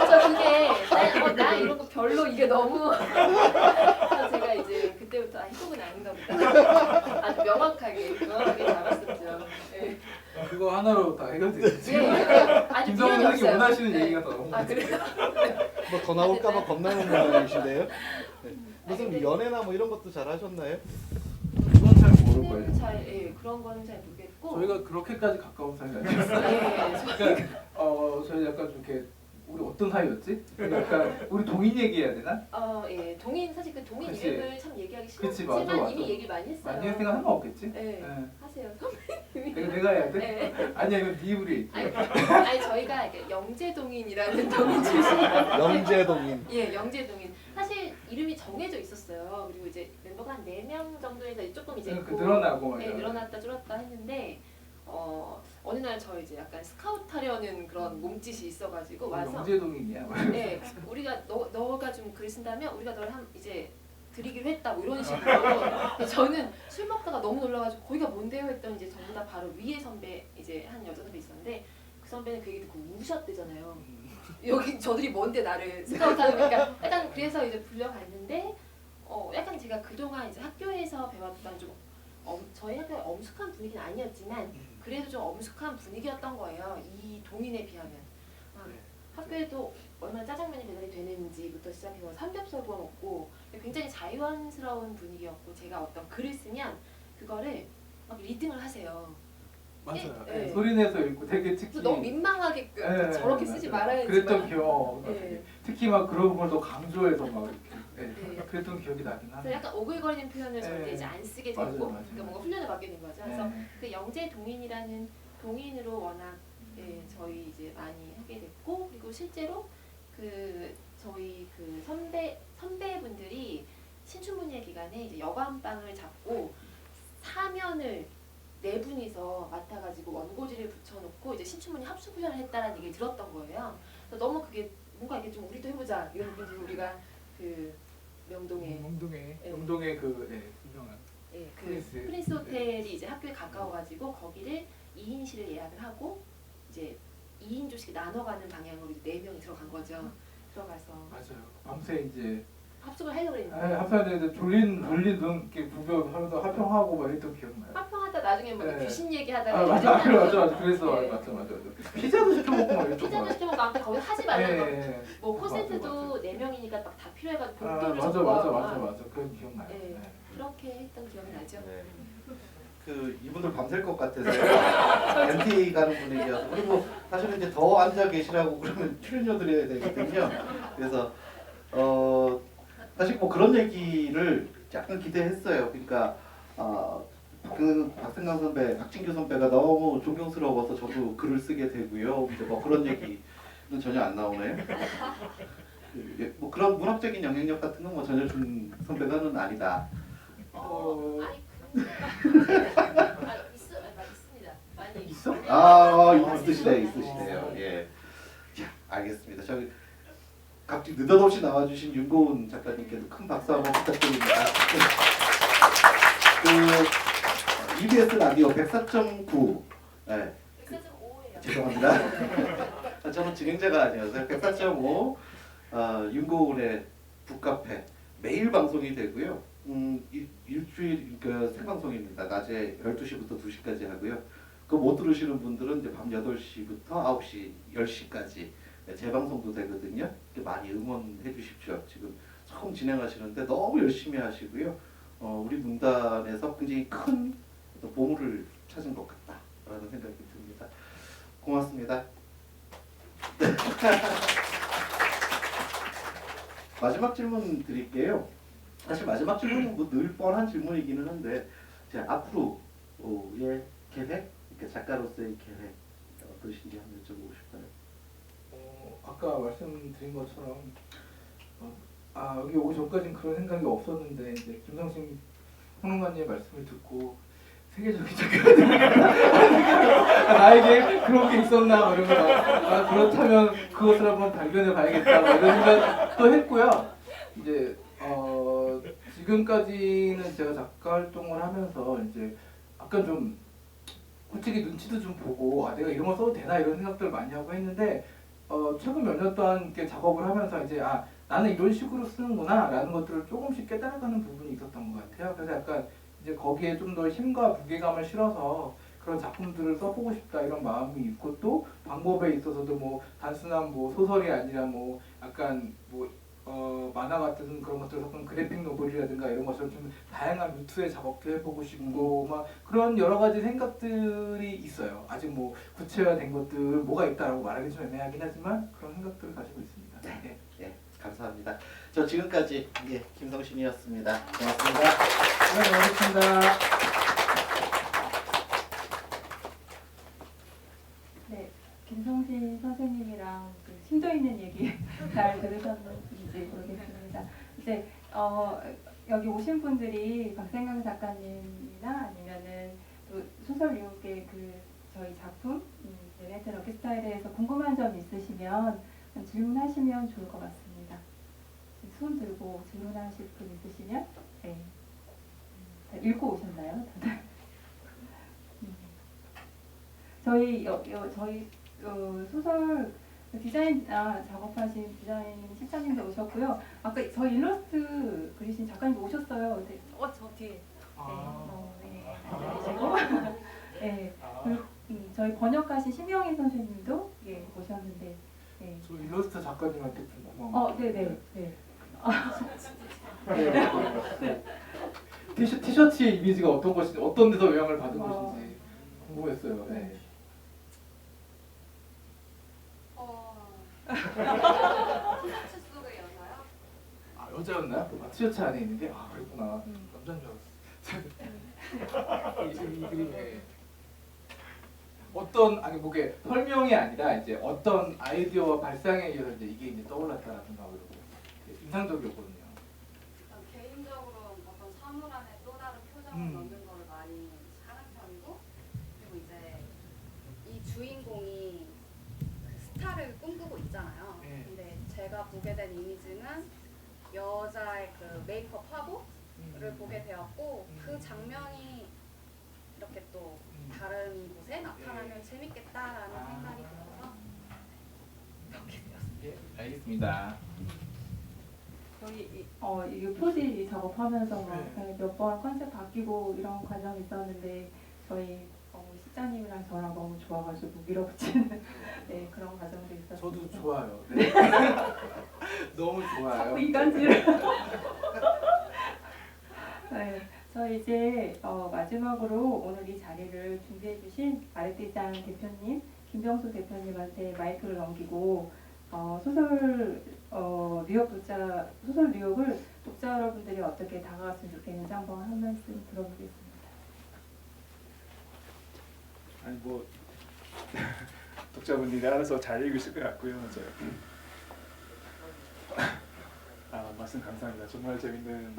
[SPEAKER 5] 저 그게 나 이런 거 별로 이게 너무 그래서 제가 이제 그때부터 희곡은 아닌가 보다 아주 명확하게 잡았었죠. 네.
[SPEAKER 1] 그거 하나로 다 해결되겠지.
[SPEAKER 5] 네. 아주
[SPEAKER 1] 김성훈
[SPEAKER 5] 미련이
[SPEAKER 1] 선생님
[SPEAKER 5] 없어요.
[SPEAKER 1] 원하시는
[SPEAKER 5] 네.
[SPEAKER 1] 얘기가 더 너무
[SPEAKER 5] 아 그래요?
[SPEAKER 6] 뭐 더 나올까봐 겁나는 분이신데요. 네. 무슨
[SPEAKER 5] 근데-
[SPEAKER 6] 연애나 뭐 이런 것도 잘 하셨나요?
[SPEAKER 1] 그건 잘 모를 거예요.
[SPEAKER 5] 예, 그런 거는 잘 모르겠고
[SPEAKER 1] 저희가 그렇게까지 가까운 사이가 아니었어요.
[SPEAKER 5] 네,
[SPEAKER 1] 그러니까 저희 약간 좀 이렇게 우리 어떤 사이였지? 약간 우리 동인 얘기해야 되나?
[SPEAKER 5] 예, 동인 사실 그 동인
[SPEAKER 1] 그치.
[SPEAKER 5] 이름을 참 얘기하기
[SPEAKER 1] 그치, 맞아,
[SPEAKER 5] 싫지만
[SPEAKER 1] 맞아.
[SPEAKER 5] 이미 얘기를 많이 했어요.
[SPEAKER 1] 많이 했으니까 상관없겠지?
[SPEAKER 5] 네,
[SPEAKER 1] 네.
[SPEAKER 5] 하세요. 선배님이.
[SPEAKER 1] 내가 해야 돼?
[SPEAKER 5] 네.
[SPEAKER 1] 아니야 이건 네 입으로 얘기해.
[SPEAKER 5] 아니 저희가 이렇게 영재동인이라는 동인 출신이거든요.
[SPEAKER 6] 영재동인.
[SPEAKER 5] 예, 영재동인. 사실 이름이 정해져 있었어요. 그리고 이제 멤버가 한 4명 정도에서 조금 이제
[SPEAKER 1] 그 늘어나고 막
[SPEAKER 5] 네,
[SPEAKER 1] 이런.
[SPEAKER 5] 늘어났다 줄었다 했는데 어느 날 저 이제 약간 스카우트 하려는 그런 몸짓이 있어가지고 와서
[SPEAKER 1] 영재동인이야.
[SPEAKER 5] 네, 우리가 너가 좀 글 쓴다면 우리가 널 이제 드리기로 했다 뭐 이런 식으로. 근데 저는 술 먹다가 너무 놀라가지고 거기가 뭔데요 했더니 이제 저보다 바로 위에 선배 이제 한 여자 선배 있었는데 그 선배는 그 얘기 듣고 우셨대잖아요. 여기 저들이 뭔데 나를 스카우트하는 거니까 약간 그래서 이제 불려갔는데 약간 제가 그동안 이제 학교에서 배웠던 좀 저희 학교에 엄숙한 분위기는 아니었지만 그래도 좀 엄숙한 분위기였던 거예요. 이 동인에 비하면. 학교에도 얼마나 짜장면이 배달이 되는지부터 시작해서 삼겹살 구워 먹고 굉장히 자유스러운 분위기였고 제가 어떤 글을 쓰면 그거를 막 리딩을 하세요.
[SPEAKER 1] 맞아요.
[SPEAKER 5] 네.
[SPEAKER 1] 소리 내서 읽고 되게 특히
[SPEAKER 5] 너무 민망하게끔 저렇게 쓰지 말아야지.
[SPEAKER 1] 그랬던 기억.
[SPEAKER 5] 네.
[SPEAKER 1] 특히 막 그런 걸 더 강조해서 막 이렇게
[SPEAKER 5] 네.
[SPEAKER 1] 그랬던 기억이 나긴
[SPEAKER 5] 그래서
[SPEAKER 1] 하네.
[SPEAKER 5] 약간 오글거리는 표현을 절대
[SPEAKER 1] 네.
[SPEAKER 5] 이제 안 쓰게
[SPEAKER 1] 맞아요,
[SPEAKER 5] 되고
[SPEAKER 1] 맞아요.
[SPEAKER 5] 그러니까 뭔가 훈련을 받게 된 거죠. 그래서
[SPEAKER 1] 네.
[SPEAKER 5] 그 영재동인이라는 동인으로 워낙 저희 이제 많이 하게 됐고 그리고 실제로 그 저희 그 선배분들이 신춘문예 기간에 이제 여관방을 잡고 사면을 4분이서 맡아가지고 원고지를 붙여놓고 이제 신춘문예 합수훈련을 했다라는 얘기를 들었던 거예요. 그래서 너무 그게 뭔가 이게 좀 우리도 해보자 이런 느낌으로 우리가 그 명동에
[SPEAKER 1] 영동의 그 유명한
[SPEAKER 5] 그
[SPEAKER 1] 프린스.
[SPEAKER 5] 프린스 호텔이 이제 학교에 가까워가지고 거기를 2인실을 예약을 하고 이제 2인조씩 나눠가는 방향으로 이제 4명이 들어간 거죠. 들어가서
[SPEAKER 1] 맞아요. 밤새 이제
[SPEAKER 5] 합숙을 하려고 했는데
[SPEAKER 1] 합사하는데 졸린 눈 이렇게 구경하면서 합평하고 막 이랬던 기억나요.
[SPEAKER 5] 합평하다 나중에 뭐
[SPEAKER 1] 네.
[SPEAKER 5] 귀신 얘기하다가
[SPEAKER 1] 맞아. 그래서
[SPEAKER 5] 네.
[SPEAKER 1] 피자도 시켜 시켜먹고 막 이랬던 거
[SPEAKER 5] 피자도
[SPEAKER 1] 같아요.
[SPEAKER 5] 시켜먹고 아무튼 거기 하지 말라고.
[SPEAKER 1] 예.
[SPEAKER 5] 뭐
[SPEAKER 1] 맞아,
[SPEAKER 5] 콘센트도 4명이니까 막 다 필요해가지고
[SPEAKER 1] 아,
[SPEAKER 5] 복도를
[SPEAKER 1] 맞아
[SPEAKER 5] 잡고
[SPEAKER 1] 맞아
[SPEAKER 5] 하고
[SPEAKER 1] 맞아
[SPEAKER 5] 막
[SPEAKER 1] 맞아. 그건 기억나요.
[SPEAKER 5] 예.
[SPEAKER 1] 네.
[SPEAKER 5] 그렇게 했던 기억이 나죠.
[SPEAKER 6] 네. 그 이분들 밤샐 것 같아서요. MT 가는 분위기여서 그리고 사실은 이제 더 앉아 계시라고 그러면 출연료 드려야 되거든요. 그래서 사실 뭐 그런 얘기를 약간 기대했어요. 그러니까 그 박생강 선배, 박진규 선배가 너무 존경스러워서 저도 글을 쓰게 되고요. 이제 뭐 그런 얘기는 전혀 안 나오네요. 뭐 그런 문학적인 영향력 같은 건 뭐 전혀 준 선배가는 아니다.
[SPEAKER 5] 아니 있습니다. 많이
[SPEAKER 1] 있어?
[SPEAKER 6] 있으시대요. 예. 자, 알겠습니다. 저기 갑자기 느닷없이 나와주신 윤고은 작가님께도 큰 박수 한번 부탁드립니다. 그 EBS 라디오 104.9. 네.
[SPEAKER 5] 104.5예요.
[SPEAKER 6] 죄송합니다. 저는 진행자가 아니어서요. 104.5 윤고은의 북카페 매일 방송이 되고요. 일주일 그 생방송입니다. 낮에 12시부터 2시까지 하고요. 그거 못 들으시는 분들은 이제 밤 8시부터 9시, 10시까지 재방송도 되거든요. 많이 응원해 주십시오. 지금 처음 진행하시는데 너무 열심히 하시고요. 우리 문단에서 굉장히 큰 어떤 보물을 찾은 것 같다라는 생각이 듭니다. 고맙습니다. 마지막 질문 드릴게요. 사실 마지막 질문은 뭐 늘 뻔한 질문이기는 한데 제가 앞으로의 계획, 그러니까 작가로서의 계획 어떠신지 한번 여쭤보고 싶어요.
[SPEAKER 1] 아까 말씀드린 것처럼 여기 오기 전까지는 그런 생각이 없었는데 이제 김성신 평론가님의 말씀을 듣고 세계적인 작가가 나에게 그런 게 있었나 이러면서 그렇다면 그것을 한번 발견해 봐야겠다 이런 생각도 했고요. 이제 지금까지는 제가 작가 활동을 하면서 이제 약간 좀 솔직히 눈치도 좀 보고 내가 이런 거 써도 되나 이런 생각들을 많이 하고 했는데 최근 몇 년 동안 이렇게 작업을 하면서 이제 나는 이런 식으로 쓰는구나 라는 것들을 조금씩 깨달아가는 부분이 있었던 것 같아요. 그래서 약간 이제 거기에 좀 더 힘과 무게감을 실어서 그런 작품들을 써보고 싶다 이런 마음이 있고 또 방법에 있어서도 뭐 단순한 뭐 소설이 아니라 뭐 약간 뭐 만화 같은 그런 것들 섞은 그래픽 노블이라든가 이런 것처럼 좀 다양한 루트의 작업도 해보고 싶고 막 그런 여러 가지 생각들이 있어요. 아직 뭐 구체화된 것들 뭐가 있다라고 말하기 좀 애매하긴 하지만 그런 생각들을 가지고 있습니다. 네.
[SPEAKER 6] 예, 감사합니다. 저 지금까지 김성신이었습니다. 고맙습니다.
[SPEAKER 1] 네, 고맙습니다.
[SPEAKER 4] 네, 김성신 선생님이랑 그 심도 있는 얘기 잘 들으셨는지 모르겠습니다. 이제 여기 오신 분들이 박생강 작가님이나 아니면은 또 소설 유혹의 그 저희 작품 레트 럭키스타일에 대해서 궁금한 점 있으시면 질문하시면 좋을 것 같습니다. 손 들고 질문하실 분 있으시면 네. 읽고 오셨나요, 다들? 저희 소설 디자인 작업하신 디자인 실장님도 오셨고요. 아까 저희 일러스트 그리신 작가님 오셨어요. 네. 저 뒤에. 네, 앉아계시고. 네. 저희 번역하신 심영희 선생님도 오셨는데. 네.
[SPEAKER 1] 저 일러스트 작가님한테 궁금한 거.
[SPEAKER 4] 네네. 네.
[SPEAKER 1] 네. 티셔츠의 이미지가 어떤 것인지 어떤 데서 영향을 받은 것인지 궁금했어요. 네.
[SPEAKER 5] 티셔츠 속의 여자요?
[SPEAKER 1] 여자였나요? 티셔츠 안에 있는 게? 그랬구나. 남자인 줄 알았어. 이 그림에 뭐게 설명이 아니라 이제 어떤 아이디어와 발상에 의해서 이게 이제 떠올랐다라든가 이러고 인상적이었거든요.
[SPEAKER 7] 개인적으로 어떤 사물 안에 또 다른 표정을 넣는 걸 많이 하는 편이고, 그리고 이제 이 주인공이 그 스타를 꿈꾸고 있잖아요.
[SPEAKER 1] 네.
[SPEAKER 7] 근데 제가 보게 된 이미지는 여자의 그 메이크업하고 를 보게 되었고, 그 장면이 이렇게 또 다른 곳에 나타나면 재밌겠다라는 생각이 들어서 그렇게 되었습니다.
[SPEAKER 1] 예, 알겠습니다.
[SPEAKER 4] 저희 이 표지 작업하면서 몇 번 컨셉 바뀌고 이런 과정이 있었는데 저희 실장님이랑 저랑 너무 좋아가지고 밀어붙이는 네, 그런
[SPEAKER 1] 좋아요. 네. 너무 좋아요.
[SPEAKER 4] 자꾸 이간질을. 네, 저 이제 마지막으로 오늘 이 자리를 준비해주신 아르티잔 대표님, 김병수 대표님한테 마이크를 넘기고 소설 뉴욕을 독자 여러분들이 어떻게 다가갔으면 좋겠는지 한번 한 말씀 들어보겠습니다.
[SPEAKER 3] 아니 뭐 독자분들이 알아서 잘 읽으실 것 같고요. 말씀 감사합니다. 정말 재밌는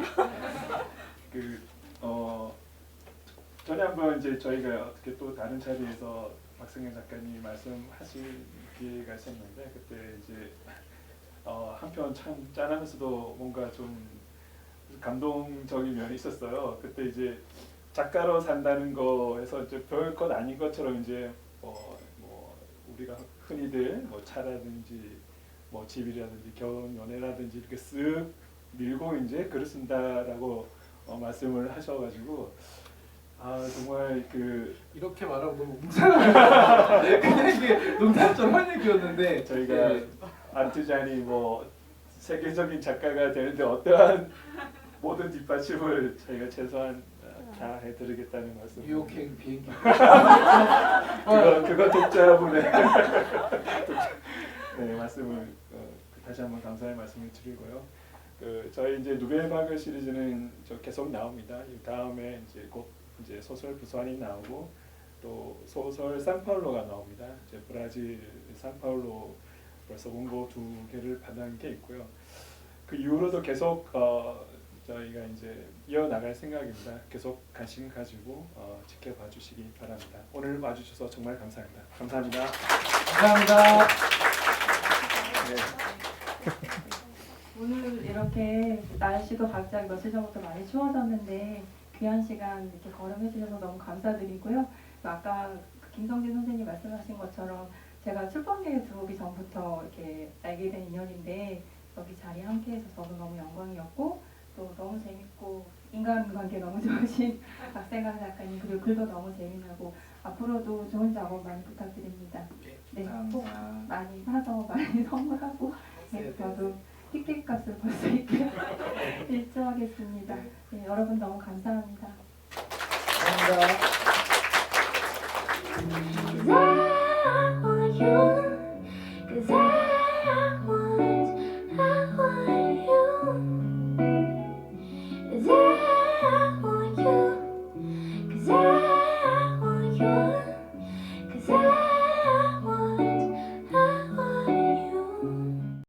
[SPEAKER 3] 전에 한번 이제 저희가 어떻게 또 다른 자리에서 박승현 작가님 말씀하실 기회가 있었는데 그때 이제 한편 참 짠하면서도 뭔가 좀 감동적인 면이 있었어요. 그때 이제 작가로 산다는 거에서 이제 별것 아닌 것처럼 이제 뭐 우리가 흔히들 뭐 차라든지 뭐 집이라든지 결혼 연애라든지 이렇게 쓱 밀고 이제 글을 쓴다라고 말씀을 하셔가지고 정말
[SPEAKER 1] 이렇게 말하면 너무 웅장해요. 그냥 이게 농담처럼 한 얘기였는데
[SPEAKER 3] 저희가
[SPEAKER 1] 네.
[SPEAKER 3] 아르티잔이 뭐 세계적인 작가가 되는데 어떠한 모든 뒷받침을 저희가 최소한 다 해드리겠다는 말씀.
[SPEAKER 1] 뉴욕행 비행기.
[SPEAKER 3] 그거 독자분의 네, 말씀을 다시 한번 감사의 말씀을 드리고요. 저희 이제 누벨바그 시리즈는 계속 나옵니다. 이 다음에 이제 곧 이제 소설 부산이 나오고 또 소설 산파울로가 나옵니다. 이제 브라질 산파울로 벌써 원고 2개를 받은 게 있고요. 그 이후로도 계속 저희가 이제 이어나갈 생각입니다. 계속 관심 가지고 지켜봐 주시기 바랍니다. 오늘 와주셔서 정말 감사합니다. 감사합니다.
[SPEAKER 1] 감사합니다.
[SPEAKER 3] 네.
[SPEAKER 4] 오늘 이렇게 날씨도 갑자기 며칠 전부터 많이 추워졌는데 귀한 시간 이렇게 걸음해 주셔서 너무 감사드리고요. 아까 김성진 선생님 말씀하신 것처럼 제가 출판계에 들어오기 전부터 이렇게 알게 된 인연인데 여기 자리에 함께해서 저도 너무 영광이었고 또 너무 재밌고 인간관계 너무 좋으신 박세강 작가님 그리고 글도 너무 재미나고 앞으로도 좋은 작업 많이 부탁드립니다. 네, 꼭 많이 사서 많이 선물하고 네, 저도 티켓 값을 벌 수 있게 일조하겠습니다. 네, 여러분 너무 감사합니다.
[SPEAKER 1] 감사합니다.